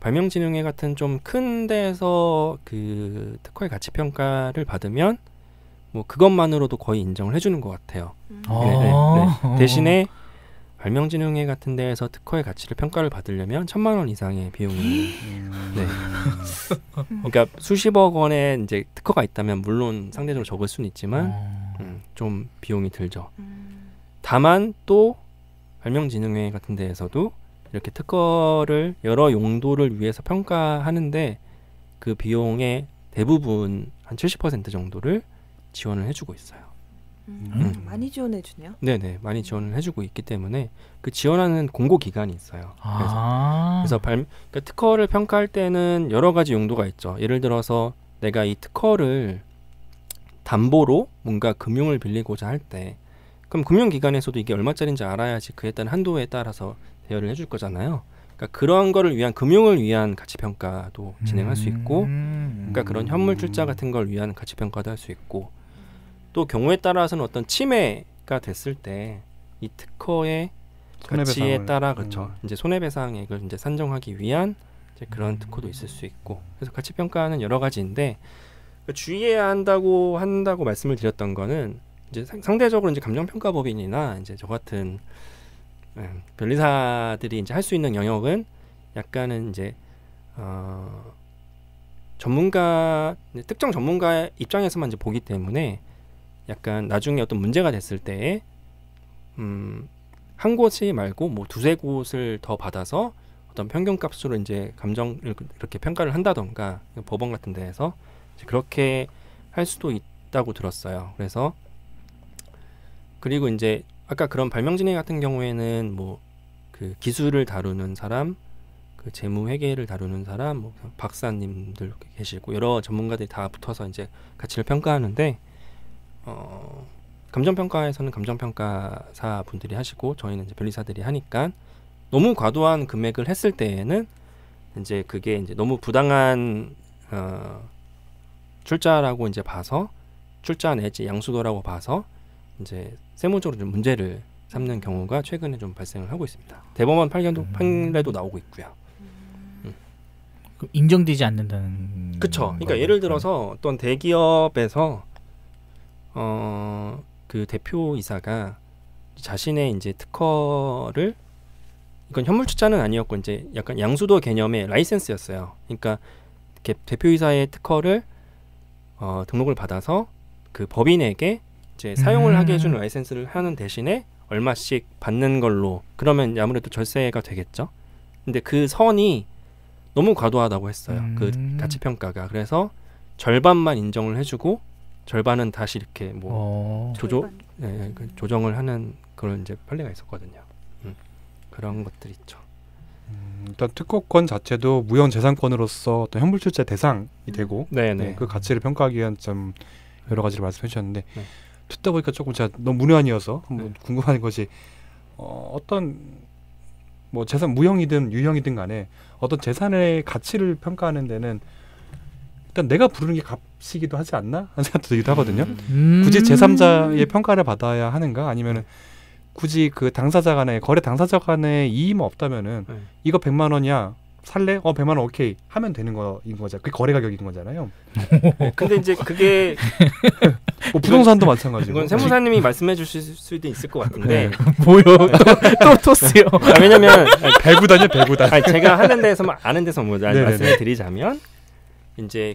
D: 발명진흥회 같은 좀 큰 데에서 그 특허의 가치 평가를 받으면 뭐 그것만으로도 거의 인정을 해주는 것 같아요. 네. 대신에 발명진흥회 같은 데에서 특허의 가치를 평가를 받으려면 1,000만 원 이상의 비용이 네. 그러니까 수십억 원의 이제 특허가 있다면 물론 상대적으로 적을 수는 있지만 좀 비용이 들죠. 다만 또 발명진흥회 같은 데에서도 이렇게 특허를 여러 용도를 위해서 평가하는데 그 비용의 대부분 한 70% 정도를 지원을 해주고 있어요.
C: 많이 지원해주네요.
D: 네네, 많이 지원을 해주고 있기 때문에 그 지원하는 공고기관이 있어요. 그래서 그러니까 특허를 평가할 때는 여러 가지 용도가 있죠. 예를 들어서 내가 이 특허를 담보로 뭔가 금융을 빌리고자 할 때 그럼 금융기관에서도 이게 얼마짜리인지 알아야지 그에 따른 한도에 따라서 대여를 해줄 거잖아요. 그러니까 그런 거를 위한 금융을 위한 가치평가도 진행할 수 있고 그러니까 그런 현물 출자 같은 걸 위한 가치평가도 할 수 있고 또 경우에 따라서는 어떤 침해가 됐을 때 이 특허의 가치에 따라 그렇죠. 이제 손해배상액을 이제 산정하기 위한 이제 그런 특허도 있을 수 있고 그래서 가치평가는 여러 가지인데 주의해야 한다고 말씀을 드렸던 거는 이제 상대적으로 이제 감정평가법인이나 이제 저 같은 변리사들이 이제 할 수 있는 영역은 약간은 이제 전문가 특정 전문가의 입장에서만 이제 보기 때문에 약간 나중에 어떤 문제가 됐을 때에 한 곳이 말고 뭐 두세 곳을 더 받아서 어떤 평균값으로 이제 감정을 이렇게 평가를 한다던가 법원 같은 데에서 그렇게 할 수도 있다고 들었어요. 그래서 그리고 이제 아까 그런 발명진흥회 같은 경우에는 뭐 그 기술을 다루는 사람, 그 재무 회계를 다루는 사람, 뭐 박사님들 계시고 여러 전문가들이 다 붙어서 이제 가치를 평가하는데 감정평가에서는 감정평가사 분들이 하시고 저희는 이제 변리사들이 하니까 너무 과도한 금액을 했을 때에는 이제 그게 이제 너무 부당한 출자라고 이제 봐서 출자 내지 양수도라고 봐서 이제 세무적으로 좀 문제를 삼는 경우가 최근에 좀 발생을 하고 있습니다. 대법원 판례도 나오고 있고요.
B: 인정되지 않는다는.
D: 그렇죠. 그러니까 예를 들어서 어떤 대기업에서 그 대표이사가 자신의 이제 특허를 이건 현물 출자는 아니었고 이제 약간 양수도 개념의 라이센스였어요. 그러니까 대표이사의 특허를 등록을 받아서 그 법인에게 이제 사용을 하게 해주는 라이센스를 하는 대신에 얼마씩 받는 걸로 그러면 아무래도 절세가 되겠죠. 근데 그 선이 너무 과도하다고 했어요. 그 가치평가가. 그래서 절반만 인정을 해주고 절반은 다시 이렇게 뭐 조정을 하는 그런 이제 판례가 있었거든요. 그런 것들 있죠.
A: 일단 특허권 자체도 무형재산권으로서 어떤 현물출자 대상이 되고 네, 그 가치를 평가하기 위한 좀 여러 가지를 말씀해 주셨는데 듣다 보니까 조금 제가 너무 문외한이어서 한번 궁금한 것이 어떤 뭐 재산 무형이든 유형이든 간에 어떤 재산의 가치를 평가하는 데는 일단 내가 부르는 게 값이기도 하지 않나 하는 생각도 들기도 하거든요. 굳이 제3자의 평가를 받아야 하는가 아니면은 굳이 그 당사자 간에 거래 당사자 간에 이의만 없다면은 이거 100만 원이야 살래? 100만 원 오케이 하면 되는 거인 거죠. 그게 거래 가격인 거잖아요.
D: 근데 이제 그게
A: 뭐 부동산도 마찬가지고.
D: 이건 세무사님이 말씀해 주실 수도 있을 것 같은데
B: 뭐요? 또 토스요.
D: 왜냐면
A: 배구단이요 배구단.
D: 아니, 제가 하는 데서만 아는 데서 뭐 말씀을 드리자면 이제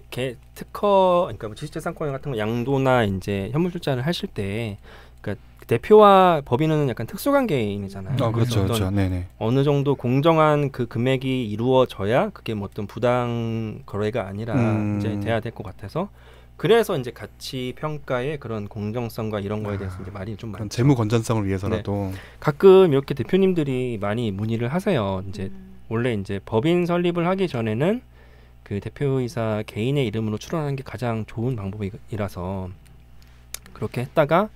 D: 특허 그러니까 뭐 지식재산권 같은 거 양도나 이제 현물출자를 하실 때 그러니까 대표와 법인은 약간 특수관계인이잖아요.
A: 그렇죠, 그렇죠. 네네.
D: 어느 정도 공정한 그 금액이 이루어져야 그게 뭐 어떤 부당 거래가 아니라 이제 돼야 될 것 같아서 그래서 이제 가치 평가의 그런 공정성과 이런 거에 대해서 이제 말이 좀 많죠.
A: 재무 건전성을 위해서라도
D: 가끔 이렇게 대표님들이 많이 문의를 하세요. 이제 원래 이제 법인 설립을 하기 전에는 그 대표이사 개인의 이름으로 출원하는 게 가장 좋은 방법이라서 그렇게 했다가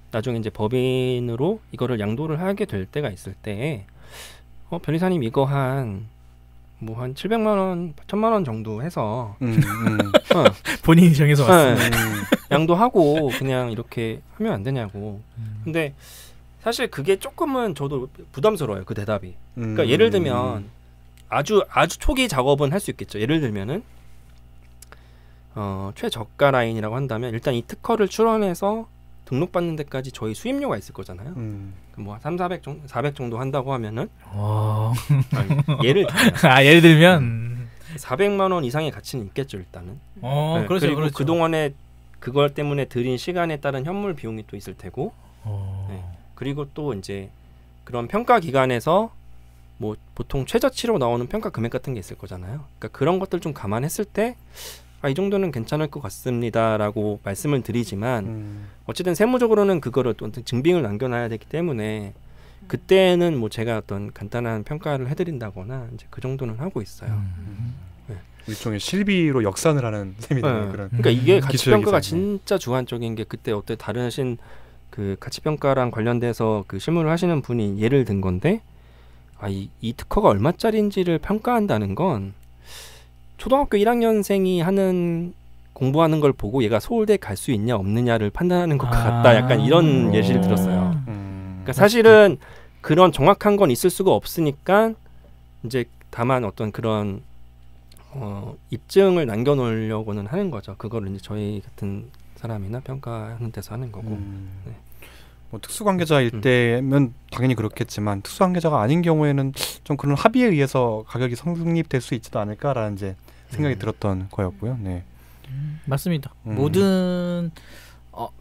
D: 나중에 이제 법인으로 이거를 양도를 하게 될 때가 있을 때 변리사님 이거 한 700만 원, 1000만 원 정도 해서
B: 본인이 정해서 왔어요.
D: 양도하고 그냥 이렇게 하면 안 되냐고. 근데 사실 그게 조금은 저도 부담스러워요. 그 대답이. 그러니까 예를 들면 아주 초기 작업은 할 수 있겠죠. 예를 들면은 최저가 라인이라고 한다면 일단 이 특허를 출원해서 등록받는 데까지 저희 수임료가 있을 거잖아요. 뭐 400 정도 한다고 하면은 예를
B: 들면
D: 400만 원 이상의 가치는 있겠죠, 일단은.
B: 그렇죠,
D: 그리고
B: 그렇죠.
D: 그동안에 그걸 때문에 들인 시간에 따른 현물 비용이 또 있을 테고. 그리고 또 이제 그런 평가 기관에서 뭐 보통 최저치로 나오는 평가 금액 같은 게 있을 거잖아요. 그러니까 그런 것들 좀 감안했을 때 이 정도는 괜찮을 것 같습니다라고 말씀을 드리지만 어쨌든 세무적으로는 그거를 또 증빙을 남겨놔야 되기 때문에 그때는 뭐 제가 어떤 간단한 평가를 해드린다거나 이제 그 정도는 하고 있어요.
A: 일종의 실비로 역산을 하는 셈이다.
D: 그러니까 이게 가치평가가 진짜 주관적인 게 그때 어떤 다르신 그 가치평가랑 관련돼서 그 실무를 하시는 분이 예를 든 건데 이 특허가 얼마짜리인지를 평가한다는 건 초등학교 1학년생이 공부하는 걸 보고 얘가 서울대 갈 수 있냐 없느냐를 판단하는 것 같다. 약간 이런 예시를 들었어요. 그러니까 사실은 그런 정확한 건 있을 수가 없으니까 이제 다만 어떤 그런 입증을 남겨놓으려고는 하는 거죠. 그거를 이제 저희 같은 사람이나 평가하는 데서 하는 거고.
A: 뭐 특수관계자일 때면 당연히 그렇겠지만 특수관계자가 아닌 경우에는 좀 그런 합의에 의해서 가격이 성립될 수 있지도 않을까라는 이제 생각이 들었던 거였고요. 네.
B: 맞습니다. 모든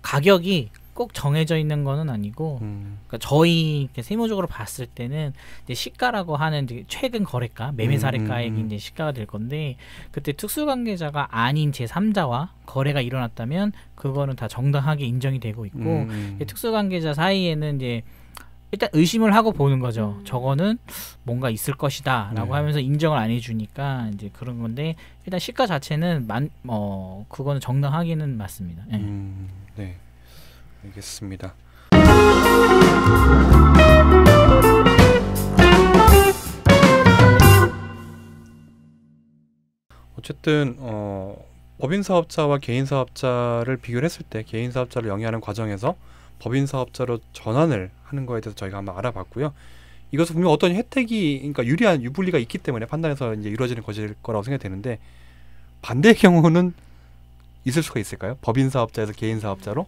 B: 가격이 꼭 정해져 있는 거는 아니고 그러니까 저희 세무적으로 봤을 때는 이제 시가라고 하는 이제 최근 거래가 매매 사례가액이 이제 시가가 될 건데 그때 특수관계자가 아닌 제3자와 거래가 일어났다면 그거는 다 정당하게 인정이 되고 있고 특수관계자 사이에는 이제 일단 의심을 하고 보는 거죠. 저거는 뭔가 있을 것이다라고 하면서 인정을 안 해주니까 이제 그런 건데 일단 시가 자체는 그거는 정당하기는 맞습니다.
A: 네. 알겠습니다. 어쨌든 법인 사업자와 개인 사업자를 비교를 했을 때 개인 사업자를 영위하는 과정에서 법인 사업자로 전환을 하는 거에 대해서 저희가 한번 알아봤고요. 이것은 분명 어떤 혜택이 그러니까 유리한 유불리가 있기 때문에 판단해서 이제 이루어지는 것일 거라고 생각이 되는데 반대의 경우는 있을 수가 있을까요? 법인 사업자에서 개인 사업자로?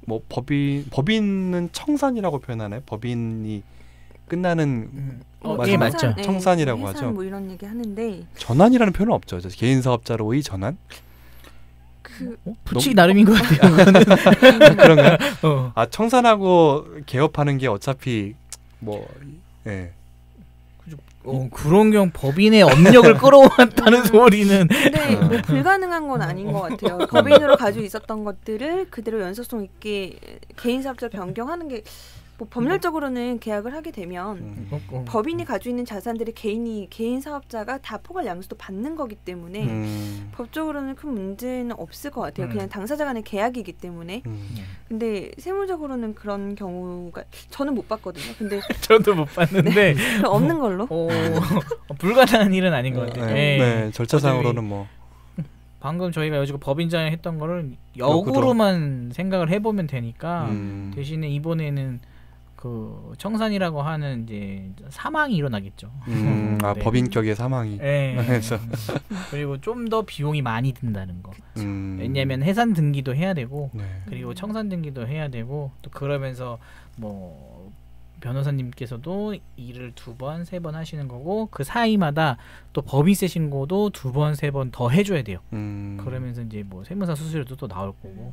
A: 뭐 법인은 청산이라고 표현하나요? 법인이 끝나는
B: 예, 맞죠.
A: 청산이라고 하죠.
C: 뭐 이런 얘기 하는데
A: 전환이라는 표현은 없죠. 개인 사업자로의 전환?
B: 붙이기 나름인 것 같아요.
A: 그런가요? 청산하고 개업하는 게 어차피
B: 그런 경우 법인의 업력을 끌어왔다는 소리는
C: 근데 뭐 불가능한 건 아닌 것 같아요. 법인으로 가지고 있었던 것들을 그대로 연속성 있게 개인 사업자로 변경하는 게 뭐 법률적으로는 계약을 하게 되면 법인이 가지고 있는 자산들이 개인 사업자가 다 포괄 양수도 받는 거기 때문에 법적으로는 큰 문제는 없을 것 같아요. 그냥 당사자 간의 계약이기 때문에. 근데 세무적으로는 그런 경우가 저는 못 봤거든요. 근데
B: 저도 못 봤는데
C: 네, 없는 걸로.
B: 불가능한 일은 아닌 것 같아요.
A: 네, 절차상으로는 뭐
B: 방금 저희가 여지껏 법인장에 했던 거를 역으로만 생각을 해보면 되니까 대신에 이번에는 그 청산이라고 하는 이제 사망이 일어나겠죠.
A: 네. 법인격의 사망이.
B: 네. 그리고 좀 더 비용이 많이 든다는 거. 왜냐하면 해산 등기도 해야 되고, 그리고 청산 등기도 해야 되고, 또 그러면서 뭐 변호사님께서도 일을 2번, 3번 하시는 거고 그 사이마다 또 법인세 신고도 2번, 3번 더 해줘야 돼요. 그러면서 이제 뭐 세무사 수수료도 또 나올 거고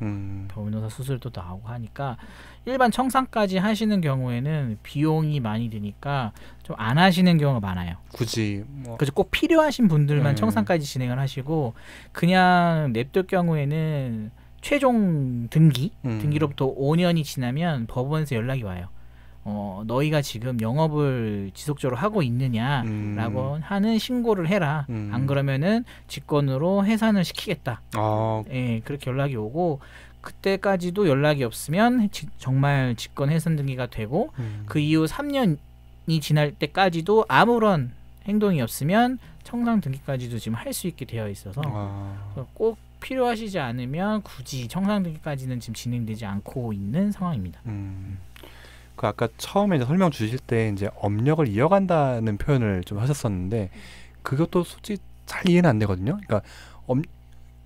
B: 변호사 수수료도 나오고 하니까 일반 청산까지 하시는 경우에는 비용이 많이 드니까 좀 안 하시는 경우가 많아요.
A: 굳이 뭐
B: 그래서 꼭 필요하신 분들만 청산까지 진행을 하시고 그냥 냅둘 경우에는 최종 등기로부터 5년이 지나면 법원에서 연락이 와요. 너희가 지금 영업을 지속적으로 하고 있느냐라고 하는 신고를 해라. 안 그러면은 직권으로 해산을 시키겠다. 예, 그렇게 연락이 오고 그때까지도 연락이 없으면 정말 직권 해산 등기가 되고 그 이후 3년이 지날 때까지도 아무런 행동이 없으면 청산 등기까지도 지금 할 수 있게 되어 있어서 꼭 필요하시지 않으면 굳이 청산 등기까지는 지금 진행되지 않고 있는 상황입니다.
A: 그 아까 처음에 이제 설명 주실 때 이제 업력을 이어간다는 표현을 좀 하셨었는데 그것도 솔직히 잘 이해는 안 되거든요. 그러니까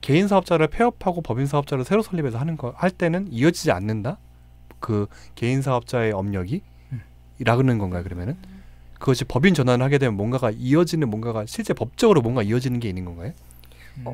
A: 개인 사업자를 폐업하고 법인 사업자를 새로 설립해서 할 때는 이어지지 않는다. 그 개인 사업자의 업력이 라는 건가요? 그러면은 그것이 법인 전환을 하게 되면 뭔가가 실제 법적으로 뭔가 이어지는 게 있는 건가요?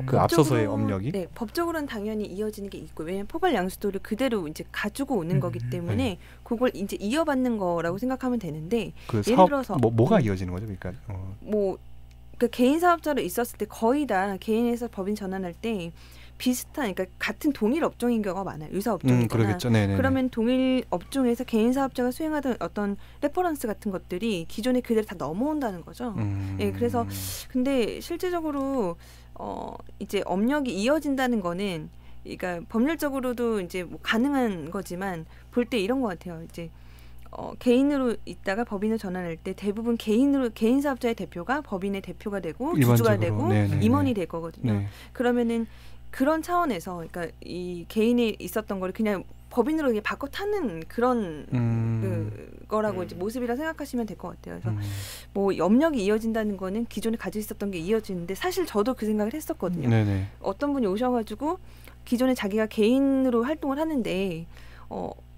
A: 그 앞서서의 업력이?
C: 네, 법적으로는 당연히 이어지는 게 있고 왜냐면 포괄 양수도를 그대로 이제 가지고 오는 거기 때문에 그걸 이제 이어받는 거라고 생각하면 되는데
A: 그
C: 예를
A: 사업
C: 들어서
A: 뭐가 이어지는 거죠? 그러니까
C: 그러니까 개인 사업자로 있었을 때 거의 다 개인에서 법인 전환할 때 비슷한 그러니까 같은 동일 업종인 경우가 많아요. 의사 업종이잖아.
A: 그러겠죠. 네네.
C: 그러면 동일 업종에서 개인 사업자가 수행하던 어떤 레퍼런스 같은 것들이 기존에 그대로 다 넘어온다는 거죠. 예, 그래서 근데 실제적으로 이제 업력이 이어진다는 거는 그러니까 법률적으로도 이제 뭐 가능한 거지만 볼 때 이런 것 같아요. 이제 개인으로 있다가 법인을 전환할 때 대부분 개인 사업자의 대표가 법인의 대표가 되고 주주가 되고 임원이 될 거거든요. 네. 그러면은 그런 차원에서 그러니까 이 개인이 있었던 걸 그냥 법인으로 바꿔 타는 그런 거라고 이제 모습이라 생각하시면 될 것 같아요. 그래서 뭐 업력이 이어진다는 거는 기존에 가지고 있었던 게 이어지는데 사실 저도 그 생각을 했었거든요. 네네. 어떤 분이 오셔가지고 기존에 자기가 개인으로 활동을 하는데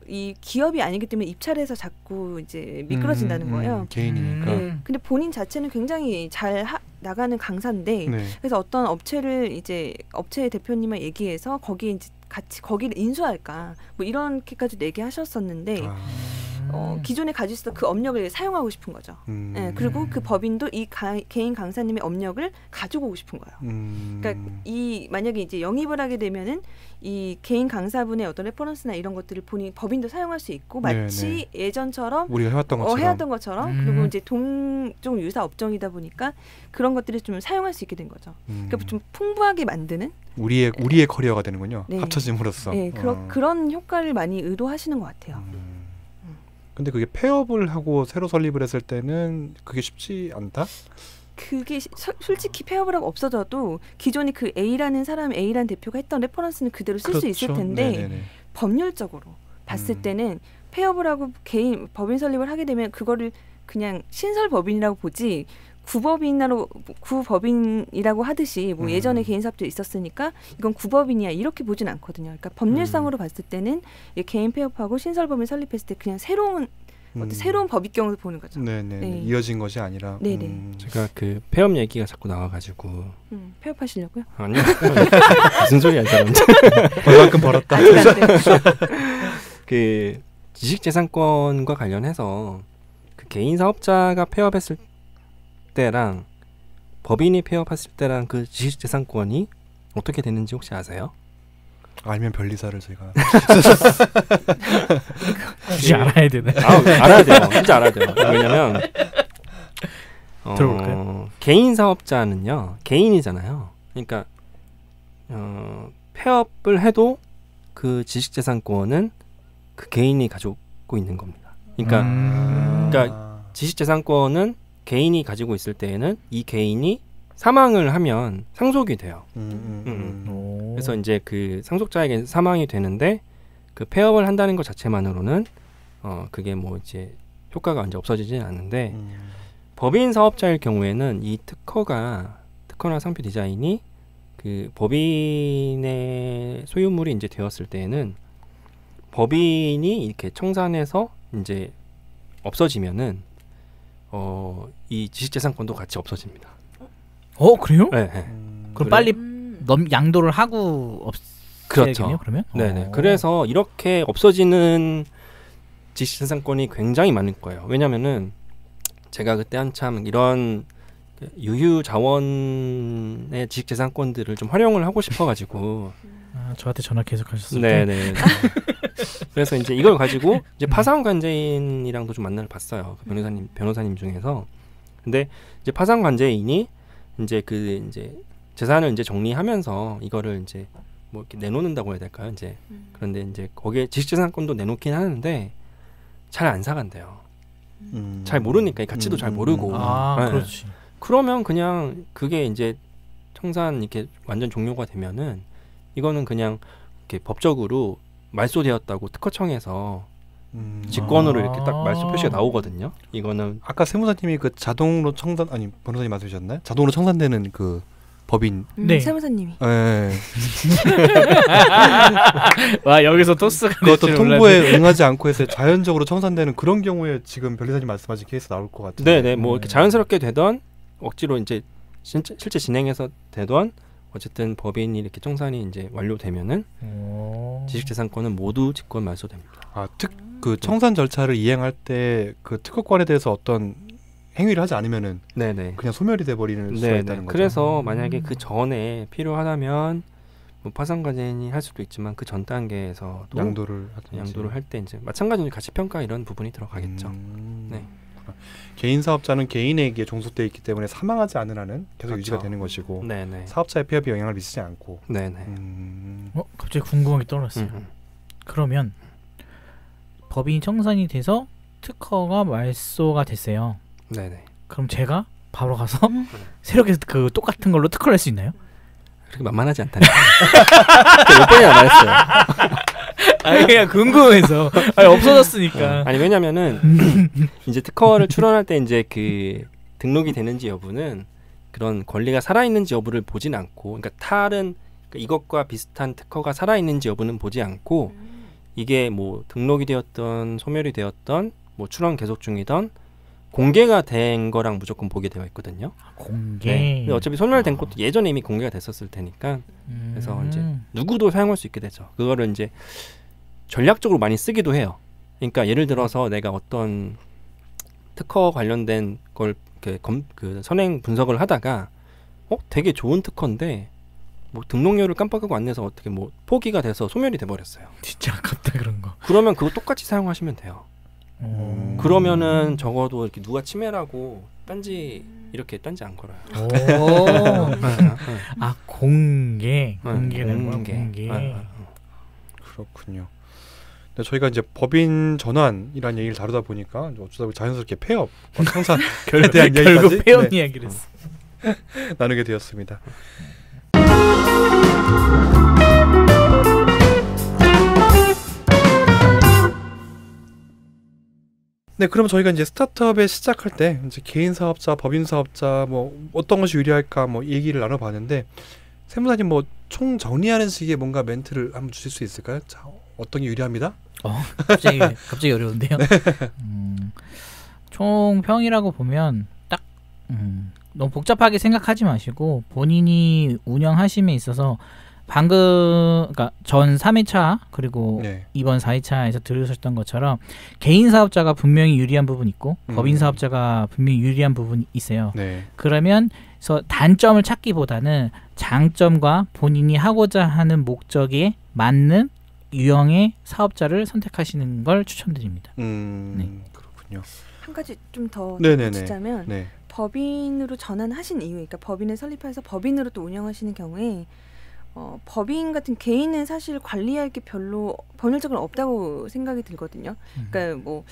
C: 이 기업이 아니기 때문에 입찰해서 자꾸 이제 미끄러진다는 거예요.
A: 개인이니까.
C: 네. 근데 본인 자체는 굉장히 잘 나가는 강사인데 그래서 어떤 업체를 이제 업체 대표님을 얘기해서 거기에 이제 같이 거기를 인수할까 뭐 이렇게까지 얘기하셨었는데 기존에 가지고 있었던 그 업력을 사용하고 싶은 거죠. 네, 그리고 그 법인도 이 개인 강사님의 업력을 가지고 오고 싶은 거예요. 그러니까 만약에 이제 영입을 하게 되면은 이 개인 강사분의 어떤 레퍼런스나 이런 것들을 법인도 사용할 수 있고 마치 예전처럼
A: 우리가 해왔던 것처럼
C: 그리고 이제 동종 유사 업종이다 보니까 그런 것들을 좀 사용할 수 있게 된 거죠. 그러니까 좀 풍부하게 만드는
A: 우리의 커리어가 되는군요. 합쳐짐으로써.
C: 네, 그런 효과를 많이 의도하시는 것 같아요.
A: 근데 그게 폐업을 하고 새로 설립을 했을 때는 그게 쉽지 않다?
C: 그게 솔직히 폐업을 하고 없어져도 기존에 그 A라는 사람 A라는 대표가 했던 레퍼런스는 그대로 쓸 수 있을 텐데 네네네. 법률적으로 봤을 때는 폐업을 하고 개인 법인 설립을 하게 되면 그거를 그냥 신설법인이라고 보지 구법인이라고 하듯이 뭐 예전에 개인 사업자 있었으니까 이건 구법인이야 이렇게 보진 않거든요. 그러니까 법률상으로 봤을 때는 개인 폐업하고 신설법인 설립했을 때 그냥 새로운 법익경으로 보는 거죠.
A: 네네. 이어진 것이 아니라.
C: 네네.
D: 제가 그 폐업 얘기가 자꾸 나와가지고.
C: 폐업하시려고요?
D: 아니요. 무슨 소리야, 사람.
A: 얼마큼 벌었다.
D: 그 지식재산권과 관련해서 그 개인 사업자가 폐업했을 때랑 법인이 폐업했을 때랑 그 지식재산권이 어떻게 되는지 혹시 아세요?
A: 알면 별리사를 제가
B: 굳이 알아야 되네.
D: 알아야 돼요. 진짜 알아야 돼요. 왜냐면
B: 들어볼까요?
D: 개인 사업자는요, 개인이잖아요. 그러니까 폐업을 해도 그 지식재산권은 그 개인이 가지고 있는 겁니다. 그러니까 지식재산권은 개인이 가지고 있을 때에는 이 개인이 사망을 하면 상속이 돼요. 그래서 이제 그 상속자에게 사망이 되는데 그 폐업을 한다는 것 자체만으로는 그게 뭐 이제 효과가 완전 없어지지는 않는데 법인 사업자일 경우에는 이 특허나 상표 디자인이 그 법인의 소유물이 이제 되었을 때에는 법인이 이렇게 청산해서 이제 없어지면은 이 지식재산권도 같이 없어집니다.
B: 그래요?
D: 네.
B: 그럼 빨리 양도를 하고
D: 그렇죠.
B: 그러면?
D: 네네. 그래서 이렇게 없어지는 지식재산권이 굉장히 많을 거예요. 왜냐면은 제가 그때 한참 이런 유휴자원의 지식재산권들을 좀 활용을 하고 싶어가지고
B: 저한테 전화 계속 하셨을
D: 때. 그래서 이제 이걸 가지고 이제 파산관제인이랑도 좀 만나를 봤어요. 그 변호사님 중에서. 근데 이제 파산관제인이 이제 재산을 이제 정리하면서 이거를 이제 뭐 이렇게 내놓는다고 해야 될까요? 이제 그런데 이제 거기에 지식재산권도 내놓긴 하는데 잘 안 사간대요. 잘 모르니까 이 가치도 잘 모르고.
B: 네. 그렇지.
D: 그러면 그냥 그게 이제 청산 이렇게 완전 종료가 되면은 이거는 그냥 이렇게 법적으로 말소되었다고 특허청에서 직권으로 이렇게 딱 말소 표시가 나오거든요. 이거는
A: 아까 세무사님이 그 자동으로 청산 변호사님 말씀하셨나요? 자동으로 청산되는 그 법인.
C: 네. 세무사님이.
A: 네.
B: 와 여기서 토스가
A: 그것도 통보에 응하지 않고 해서 자연적으로 청산되는 그런 경우에 지금 변리사님 말씀하신 케이스 나올 것 같은데.
D: 네네. 뭐 이렇게 자연스럽게 되던 억지로 이제 실제 진행해서 되던 어쨌든 법인이 이렇게 청산이 이제 완료되면은 지식재산권은 모두 직권 말소됩니다.
A: 그 청산 절차를 이행할 때 그 특허권에 대해서 어떤 행위를 하지 않으면은
D: 네네.
A: 그냥 소멸이 돼버리는 수가 있다는 거죠.
D: 그래서 만약에 그 전에 필요하다면 뭐 파산관제인이 할 수도 있지만 그 전 단계에서도 양도를 할 때 이제 마찬가지로 가치평가 이런 부분이 들어가겠죠. 네.
A: 개인 사업자는 개인에게 종속되어 있기 때문에 사망하지 않은 한은 계속 유지가 되는 것이고 사업자의 폐업에 영향을 미치지 않고.
B: 갑자기 궁금한 게 떠올랐어요. 그러면 법인이 청산이 돼서 특허가 말소가 됐어요.
D: 네네.
B: 그럼 제가 바로 가서 새롭게 그 똑같은 걸로 특허를 할 수 있나요?
D: 그렇게 만만하지 않다니까. 몇 번이나 말했어요.
B: 그냥 궁금해서. 없어졌으니까.
D: 왜냐면은 이제 특허를 출원할 때 이제 그 등록이 되는지 여부는 그런 권리가 살아있는지 여부를 보진 않고, 그러니까 다른 이것과 비슷한 특허가 살아있는지 여부는 보지 않고, 이게 뭐 등록이 되었던 소멸이 되었던 뭐 출원 계속 중이던 공개가 된 거랑 무조건 보게 되어 있거든요.
B: 공개.
D: 네. 어차피 소멸된 것도 예전에 이미 공개가 됐었을 테니까. 그래서 이제 누구도 사용할 수 있게 되죠. 그거를 이제 전략적으로 많이 쓰기도 해요. 그러니까 예를 들어서 내가 어떤 특허 관련된 걸 그 선행 분석을 하다가 되게 좋은 특허인데 뭐 등록료를 깜빡하고 안 내서 어떻게 뭐 포기가 돼서 소멸이 돼 버렸어요.
B: 진짜 아깝다 그런 거.
D: 그러면 그거 똑같이 사용하시면 돼요. 그러면은 적어도 이렇게 누가 침해라고 딴지 안 걸어요.
B: 공개되는 거야. 공개.
A: 그렇군요. 근데 저희가 이제 법인 전환이라는 얘기를 다루다 보니까 어쩌다 보니 자연스럽게 폐업, 청산에 대한 이야기까지
B: 결국 폐업 이야기를 했어.
A: 나누게 되었습니다. 네, 그럼 저희가 이제 스타트업에 시작할 때 이제 개인 사업자, 법인 사업자 뭐 어떤 것이 유리할까 뭐 얘기를 나눠봤는데 세무사님 뭐 총 정리하는 식의 뭔가 멘트를 한번 주실 수 있을까요? 자, 어떤 게 유리합니다?
B: 갑자기 어려운데요. 네. 총평이라고 보면 딱 너무 복잡하게 생각하지 마시고 본인이 운영하심에 있어서 그러니까 전 3회차 그리고 이번 4회차에서 들으셨던 것처럼 개인 사업자가 분명히 유리한 부분이 있고 법인 사업자가 분명히 유리한 부분이 있어요. 그러면 단점을 찾기보다는 장점과 본인이 하고자 하는 목적에 맞는 유형의 사업자를 선택하시는 걸 추천드립니다.
A: 그렇군요.
C: 한 가지 좀 더 덧붙이자면
A: 네.
C: 법인으로 전환하신 이유, 그러니까 법인을 설립해서 법인으로 또 운영하시는 경우에 법인 같은 개인은 사실 관리할 게 별로 법률적으로 없다고 생각이 들거든요. 그러니까 뭐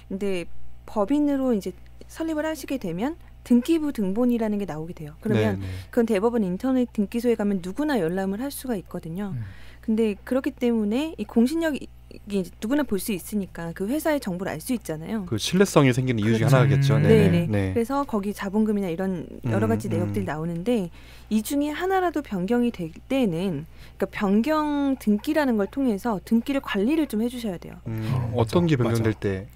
C: 근데 법인으로 이제 설립을 하시게 되면 등기부 등본이라는 게 나오게 돼요. 그러면 그건 대법원 인터넷 등기소에 가면 누구나 열람을 할 수가 있거든요. 근데 그렇기 때문에 이 공신력이 이제 누구나 볼 수 있으니까 그 회사의 정보를 알 수 있잖아요.
A: 그 신뢰성이 생기는 이유 중에 하나겠죠.
C: 네. 그래서 거기 자본금이나 이런 여러 가지 내역들이 나오는데 이 중에 하나라도 변경이 될 때는 그러니까 변경 등기라는 걸 통해서 등기를 관리를 좀 해주셔야 돼요.
A: 어떤 게 변경될 때?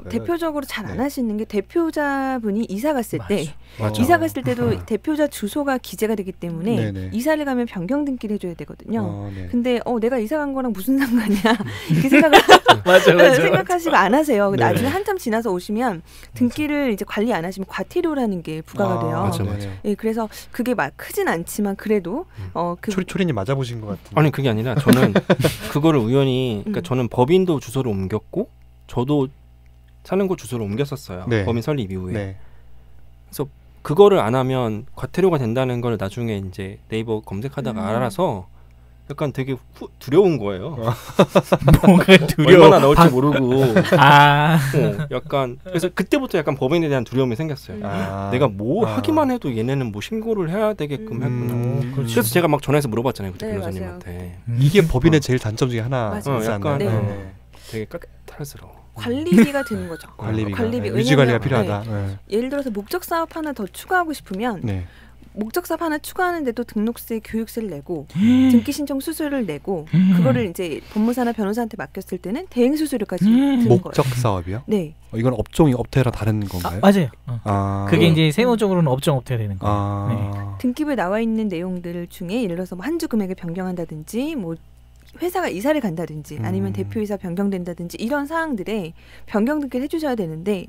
C: 대표적으로 잘 안 하시는 게 대표자분이 이사 갔을 때
A: 맞아.
C: 이사 갔을 때도 대표자 주소가 기재가 되기 때문에 이사를 가면 변경 등기를 해줘야 되거든요. 근데 내가 이사 간 거랑 무슨 상관이야 이렇게 생각을 생각하시고 안 하세요. 나중에 한참 지나서 오시면 등기를 이제 관리 안 하시면 과태료라는 게 부과가 돼요.
D: 맞아.
C: 예, 그래서 그게 막 크진 않지만 그래도
A: 초리님 맞아보신 것 같은데.
D: 아니 그게 아니라 저는 그거를 우연히 그러니까 저는 법인도 주소를 옮겼고 저도 사는 곳 주소를 옮겼었어요. 법인 설립 이후에. 그래서 그거를 안 하면 과태료가 된다는 걸 나중에 이제 네이버 검색하다가 알아서 약간 되게 두려운 거예요.
B: 뭐가 두려워?
D: 얼마나 나올지 모르고. 약간 그래서 그때부터 약간 법인에 대한 두려움이 생겼어요. 내가 뭐 하기만 해도 얘네는 뭐 신고를 해야 되게끔 했구나. 그래서 제가 막 전화해서 물어봤잖아요, 그때 변호사님한테.
A: 이게 법인의 제일 단점 중에 하나.
D: 약간 되게 까탈스러워.
C: 관리비가 드는 거죠.
A: 관리비. 유지 관리가 필요하다.
C: 예를 들어서 목적 사업 하나 더 추가하고 싶으면 목적 사업 하나 추가하는데도 등록세, 교육세를 내고 등기 신청 수수료를 내고 그거를 이제 법무사나 변호사한테 맡겼을 때는 대행 수수료까지 드는
A: 목적
C: 거예요.
A: 사업이요?
C: 네.
A: 이건 업종이 업태랑 다른 건가요?
B: 맞아요. 그게 이제 세무적으로는 업종 업태가 되는 거예요.
C: 등기부에 나와 있는 내용들 중에 예를 들어서 뭐 한주 금액을 변경한다든지 뭐 회사가 이사를 간다든지 아니면 대표이사 변경된다든지 이런 사항들에 변경 등기를 해주셔야 되는데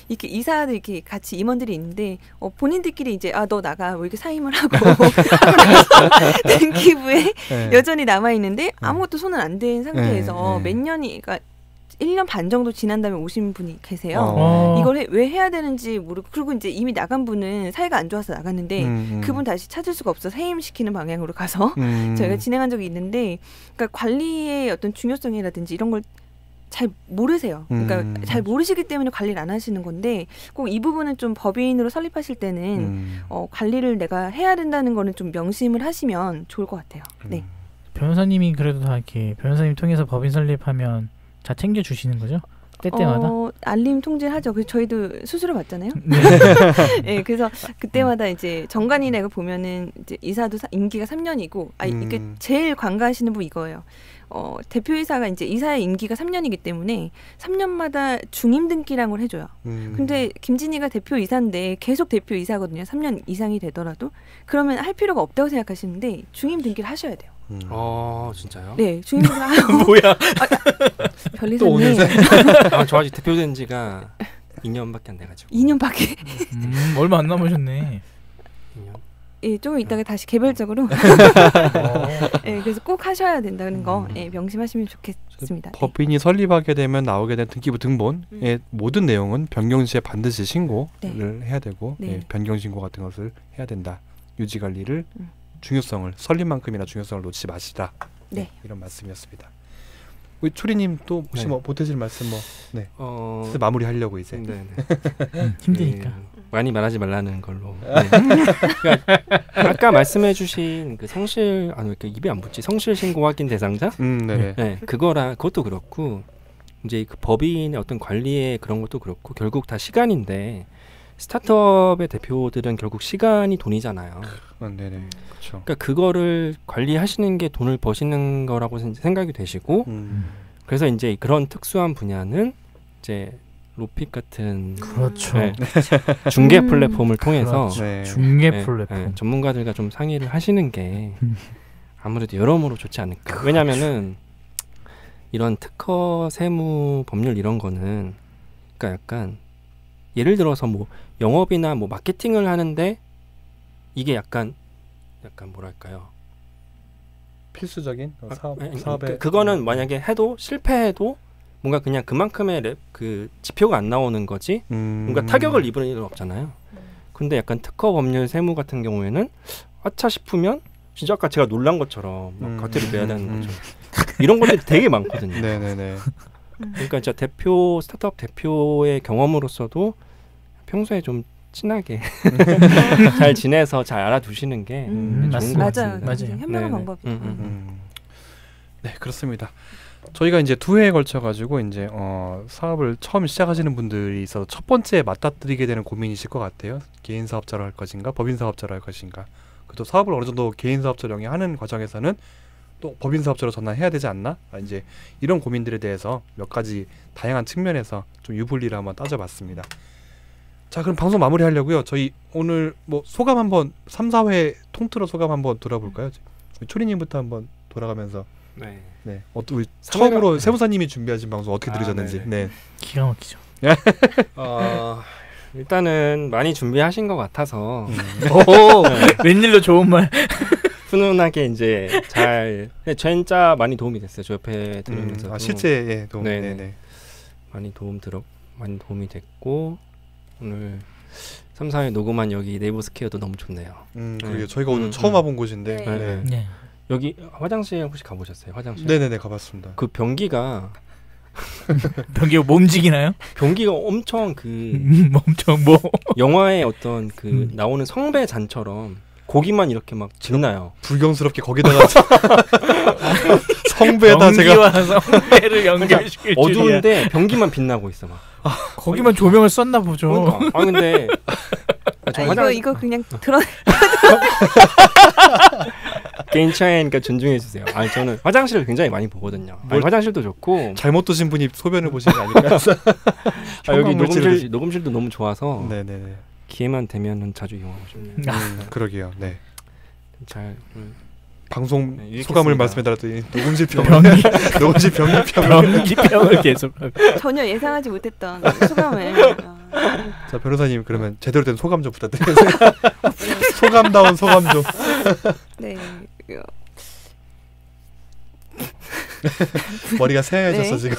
C: 이렇게 이사들 이렇게 같이 임원들이 있는데 본인들끼리 이제 너 나가 뭐 이렇게 사임을 하고 등기부에 여전히 남아 있는데 아무것도 손은 안 댄 상태에서 몇 년이 그러니까 1년 반 정도 지난 다음에 오신 분이 계세요. 이걸 왜 해야 되는지 모르고 그리고 이제 이미 나간 분은 사이가 안 좋아서 나갔는데 그분 다시 찾을 수가 없어서 해임시키는 방향으로 가서 저희가 진행한 적이 있는데 그러니까 관리의 어떤 중요성이라든지 이런 걸 잘 모르세요. 그러니까 잘 모르시기 때문에 관리를 안 하시는 건데 꼭 이 부분은 좀 법인으로 설립하실 때는 관리를 내가 해야 된다는 거는 좀 명심을 하시면 좋을 것 같아요. 네.
B: 변호사님이 그래도 다 이렇게 변호사님 통해서 법인 설립하면 다 챙겨 주시는 거죠? 때때마다?
C: 알림 통지를 하죠. 그래서 저희도 수수료 받잖아요. 네, 그래서 그때마다 이제 정관이 내가 보면은 이제 이사도 임기가 3년이고 이게 제일 관가하시는 분 이거예요. 대표이사가 이제 이사의 임기가 3년이기 때문에 3년마다 중임 등기라는 걸 해줘요. 근데 김진희가 대표이사인데 계속 대표이사거든요. 3년 이상이 되더라도 그러면 할 필요가 없다고 생각하시는데 중임 등기를 하셔야 돼요.
D: 진짜요?
C: 네, 중임 등기를 하고
B: 뭐야?
C: 별리사님.
D: 저 아직 대표된 지가 2년밖에 안 돼가지고.
C: 2년밖에.
B: 얼마 안 남으셨네.
D: 2년.
C: 예, 조금 이따가 다시 개별적으로. 예, 그래서 꼭 하셔야 된다는 거 명심하시면 좋겠습니다.
A: 법인이 설립하게 되면 나오게 된 등기부 등본의 모든 내용은 변경 시에 반드시 신고를 해야 되고 변경 신고 같은 것을 해야 된다. 유지 관리를 중요성을 설립만큼이나 중요성을 놓치지 마시라. 이런 말씀이었습니다. 우리 초리님 또 혹시 뭐 보태실 말씀 마무리하려고 이제.
B: 힘드니까.
D: 많이 말하지 말라는 걸로. 그러니까 아까 말씀해주신 그 성실 왜 이렇게 입에 안 붙지? 성실 신고 확인 대상자. 그것도 그렇고 이제 그 법인의 어떤 관리의 그런 것도 그렇고 결국 다 시간인데 스타트업의 대표들은 결국 시간이 돈이잖아요.
A: 그렇죠.
D: 그러니까 그거를 관리하시는 게 돈을 버시는 거라고 생각이 되시고 그래서 이제 그런 특수한 분야는 이제 로픽 같은 중개 플랫폼을 통해서
B: 중개 플랫폼
D: 전문가들과 좀 상의를 하시는 게 아무래도 여러모로 좋지 않을까. 왜냐하면은 이런 특허, 세무, 법률 이런 거는 그러니까 약간 예를 들어서 뭐 영업이나 뭐 마케팅을 하는데 이게 약간 뭐랄까요?
A: 필수적인 사업에
D: 그거는 만약에 해도 실패해도 뭔가 그냥 그만큼의 그 지표가 안 나오는 거지 뭔가 타격을 입을 일은 없잖아요. 근데 약간 특허 법률 세무 같은 경우에는 아차 싶으면 진짜 아까 제가 놀란 것처럼 막 과태료 내야 되는 거죠. 이런 것들이 되게 많거든요.
A: 네네네.
D: 그러니까 진짜 스타트업 대표의 경험으로서도 평소에 좀 친하게 잘 지내서 잘 알아두시는 게 좋은 것 같습니다.
C: 맞아요. 현명한 방법이에요.
A: 네, 그렇습니다. 저희가 이제 2회에 걸쳐 가지고 이제 사업을 처음 시작하시는 분들이 있어서 첫 번째 맞닥뜨리게 되는 고민이실 것 같아요. 개인 사업자로 할 것인가, 법인 사업자로 할 것인가. 또 사업을 어느 정도 개인 사업자로 영위하는 과정에서는 또 법인 사업자로 전환해야 되지 않나? 이제 이런 고민들에 대해서 몇 가지 다양한 측면에서 좀 유불리를 한번 따져봤습니다. 자, 그럼 방송 마무리하려고요. 저희 오늘 뭐 소감 한번 3, 4회 통틀어 소감 한번 돌아볼까요? 초리님부터 한번 돌아가면서 네. 우리 처음으로 세무사님이 준비하신 방송 어떻게 들으셨는지. 네.
B: 기가 막히죠.
D: 일단은 많이 준비하신 것 같아서
B: 웬일로 좋은 말.
D: 훈훈하게 이제 잘 진짜 많이 도움이 됐어요. 저 옆에 들으면서
A: 실제 도움. 네네.
D: 많이 도움이 됐고 오늘 3, 4회 녹음한 여기 네이버 스퀘어도 너무 좋네요.
A: 그러게요. 저희가 오늘 처음 와본 곳인데
B: 네.
D: 여기 화장실 혹시 가보셨어요? 화장실?
A: 네네네 가봤습니다.
D: 그 변기가
B: 뭐 움직이나요?
D: 변기가 엄청
B: 엄청 뭐
D: 영화의 어떤 그 나오는 성배 잔처럼 고기만 이렇게 막 지나요.
A: 불경스럽게 거기다가 성배에다
B: 제가 성배를 연결시킬
D: 어두운데 변기만 빛나고 있어 막.
B: 거기만 조명을 썼나 보죠.
D: 그러니까. 근데
C: 이거 그냥 들어.
D: 개인 차이니까 존중해 주세요. 저는 화장실을 굉장히 많이 보거든요. 화장실도 좋고
A: 잘못 드신 분이 소변을 보시는 거 아닐까?
D: 여기 녹음실도 너무 좋아서 네네네. 기회만 되면은 자주 이용하고 싶네요.
A: 그러게요. 네.
D: 잘
A: 방송 소감을 말씀해달랐더니 녹음실 변기평을
B: 계속
C: 전혀 예상하지 못했던 소감을.
A: 자 변호사님 그러면 제대로 된 소감 좀 부탁드리겠습니다. 소감다운 소감 좀.
C: 네.
A: 머리가 새하얘졌어 지금.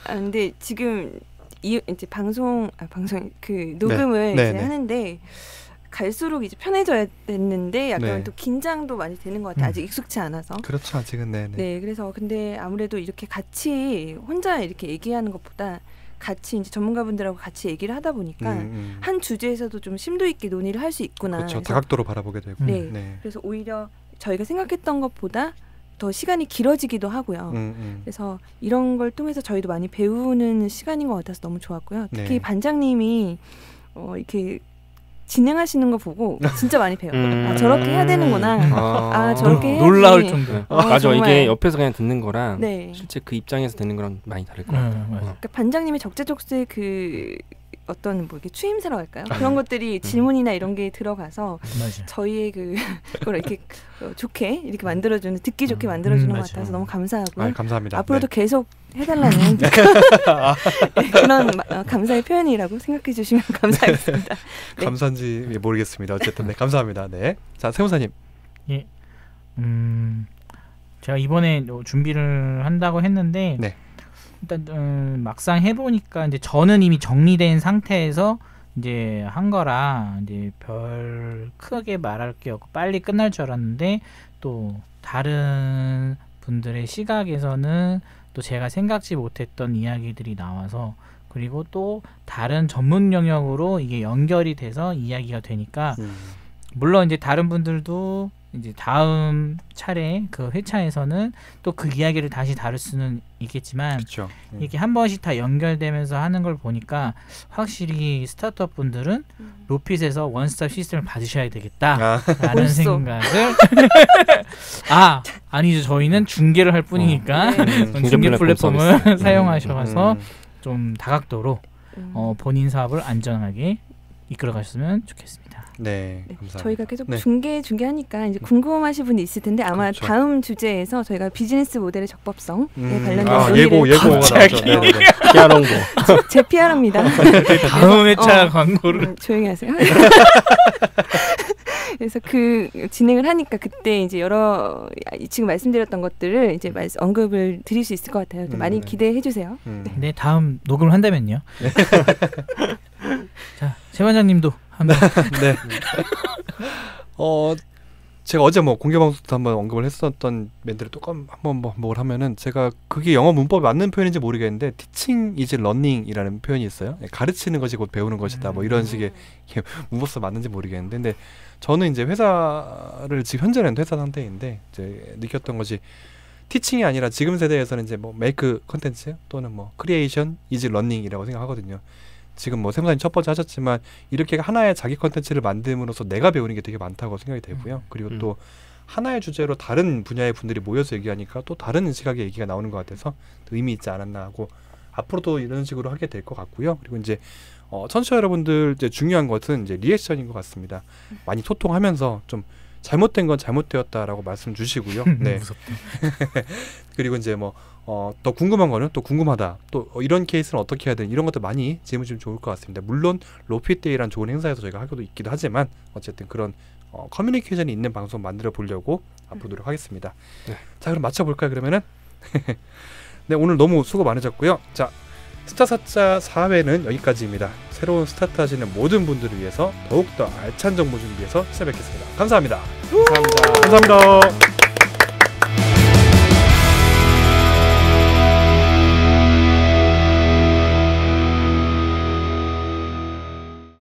C: 근데 지금 이제 방송 그 녹음을 이제 하는데 갈수록 이제 편해져야 됐는데 약간 또 긴장도 많이 되는 것 같아요. 아직 익숙치 않아서.
A: 그렇죠, 아직은
C: 네, 그래서 근데 아무래도 이렇게 같이 혼자 이렇게 얘기하는 것보다 같이 이제 전문가분들하고 같이 얘기를 하다 보니까 한 주제에서도 좀 심도 있게 논의를 할 수 있구나.
A: 그렇죠, 다각도로 바라보게 되고.
C: 네, 그래서 오히려 저희가 생각했던 것보다 더 시간이 길어지기도 하고요. 그래서 이런 걸 통해서 저희도 많이 배우는 시간인 것 같아서 너무 좋았고요. 특히 반장님이 이렇게 진행하시는 거 보고 진짜 많이 배워요. 저렇게 해야 되는구나. 저렇게 해야지.
B: 놀라울 정도.
D: 맞아. 이게 옆에서 그냥 듣는 거랑 실제 그 입장에서 듣는 거랑 많이 다를 것 같아요.
C: 그러니까 반장님의 적재적소에 그 어떤 뭐 이렇게 추임새라고 할까요? 그런 것들이 질문이나 이런 게 들어가서 저희의 그걸 이렇게 좋게 이렇게 만들어주는 듣기 좋게 만들어주는 것 같아서 너무 감사하고요.
A: 감사합니다.
C: 앞으로도 계속 해달라는 그런 감사의 표현이라고 생각해 주시면 감사하겠습니다.
A: 네. 감사한지 모르겠습니다. 어쨌든 감사합니다. 네, 자 세무사님.
B: 예, 제가 이번에 준비를 한다고 했는데. 일단 막상 해보니까 이제 저는 이미 정리된 상태에서 이제 한 거라 이제 별 크게 말할 게 없고 빨리 끝날 줄 알았는데 또 다른 분들의 시각에서는 또 제가 생각지 못했던 이야기들이 나와서 그리고 또 다른 전문 영역으로 이게 연결이 돼서 이야기가 되니까 물론 이제 다른 분들도 이제 다음 차례 그 회차에서는 또 그 이야기를 다시 다룰 수는 있겠지만
A: 그쵸.
B: 이게 한 번씩 다 연결되면서 하는 걸 보니까 확실히 스타트업 분들은 로핏에서 원스톱 시스템을 받으셔야 되겠다라는 생각을 아니죠. 저희는 중계를 할 뿐이니까 중계 플랫폼을 사용하셔서 좀 다각도로 본인 사업을 안전하게 이끌어가셨으면 좋겠습니다.
A: 네, 감사합니다.
C: 저희가 계속 중계하니까 이제 궁금하신 분이 있을 텐데 아마 그렇죠. 다음 주제에서 저희가 비즈니스 모델의 적법성에 관련된
A: 예고가 나왔죠.
D: PR 홍보.
C: 제 PR입니다.
B: 다음 회차 광고를
C: 조용히 하세요. 그래서 그 진행을 하니까 그때 이제 여러 지금 말씀드렸던 것들을 이제 언급을 드릴 수 있을 것 같아요. 많이 기대해 주세요.
B: 네, 다음 녹음을 한다면요. 자, 세 반장님도 한번.
A: 네. 제가 어제 뭐 공개 방송도 한번 언급을 했었던 멘트를 또 한번 반복을 하면은 제가 그게 영어 문법에 맞는 표현인지 모르겠는데 teaching is learning이라는 표현이 있어요. 가르치는 것이 곧 배우는 것이다. 뭐 이런 식의 문법서 맞는지 모르겠는데, 근데 저는 이제 회사를 지금 현재는 회사 상태인데 이제 느꼈던 것이 teaching이 아니라 지금 세대에서는 이제 뭐 make 컨텐츠 또는 뭐 creation is learning이라고 생각하거든요. 지금 뭐 세무사님 첫 번째 하셨지만 이렇게 하나의 자기 컨텐츠를 만듦으로써 내가 배우는 게 되게 많다고 생각이 되고요. 그리고 또 하나의 주제로 다른 분야의 분들이 모여서 얘기하니까 또 다른 시각의 얘기가 나오는 것 같아서 의미 있지 않았나 하고 앞으로도 이런 식으로 하게 될 것 같고요. 그리고 이제 청취자 여러분들 이제 중요한 것은 이제 리액션인 것 같습니다. 많이 소통하면서 좀 잘못된 건 잘못되었다라고 말씀 주시고요. 네.
B: 무섭다.
A: 그리고 이제 뭐 더 궁금한 거는 또 궁금하다. 또 이런 케이스는 어떻게 해야 되는 이런 것들 많이 질문 주시면 좋을 것 같습니다. 물론 로피데이란 좋은 행사에서 저희가 하고도 있기도 하지만 어쨌든 그런 커뮤니케이션이 있는 방송 만들어 보려고 앞으로 노력하겠습니다. 네. 자, 그럼 맞춰볼까요? 그러면은 네, 오늘 너무 수고 많으셨고요. 자, 스타사자 4회는 여기까지입니다. 새로운 스타트 하시는 모든 분들을 위해서 더욱더 알찬 정보 준비해서 찾아뵙겠습니다. 감사합니다.
D: 감사합니다.
A: 감사합니다.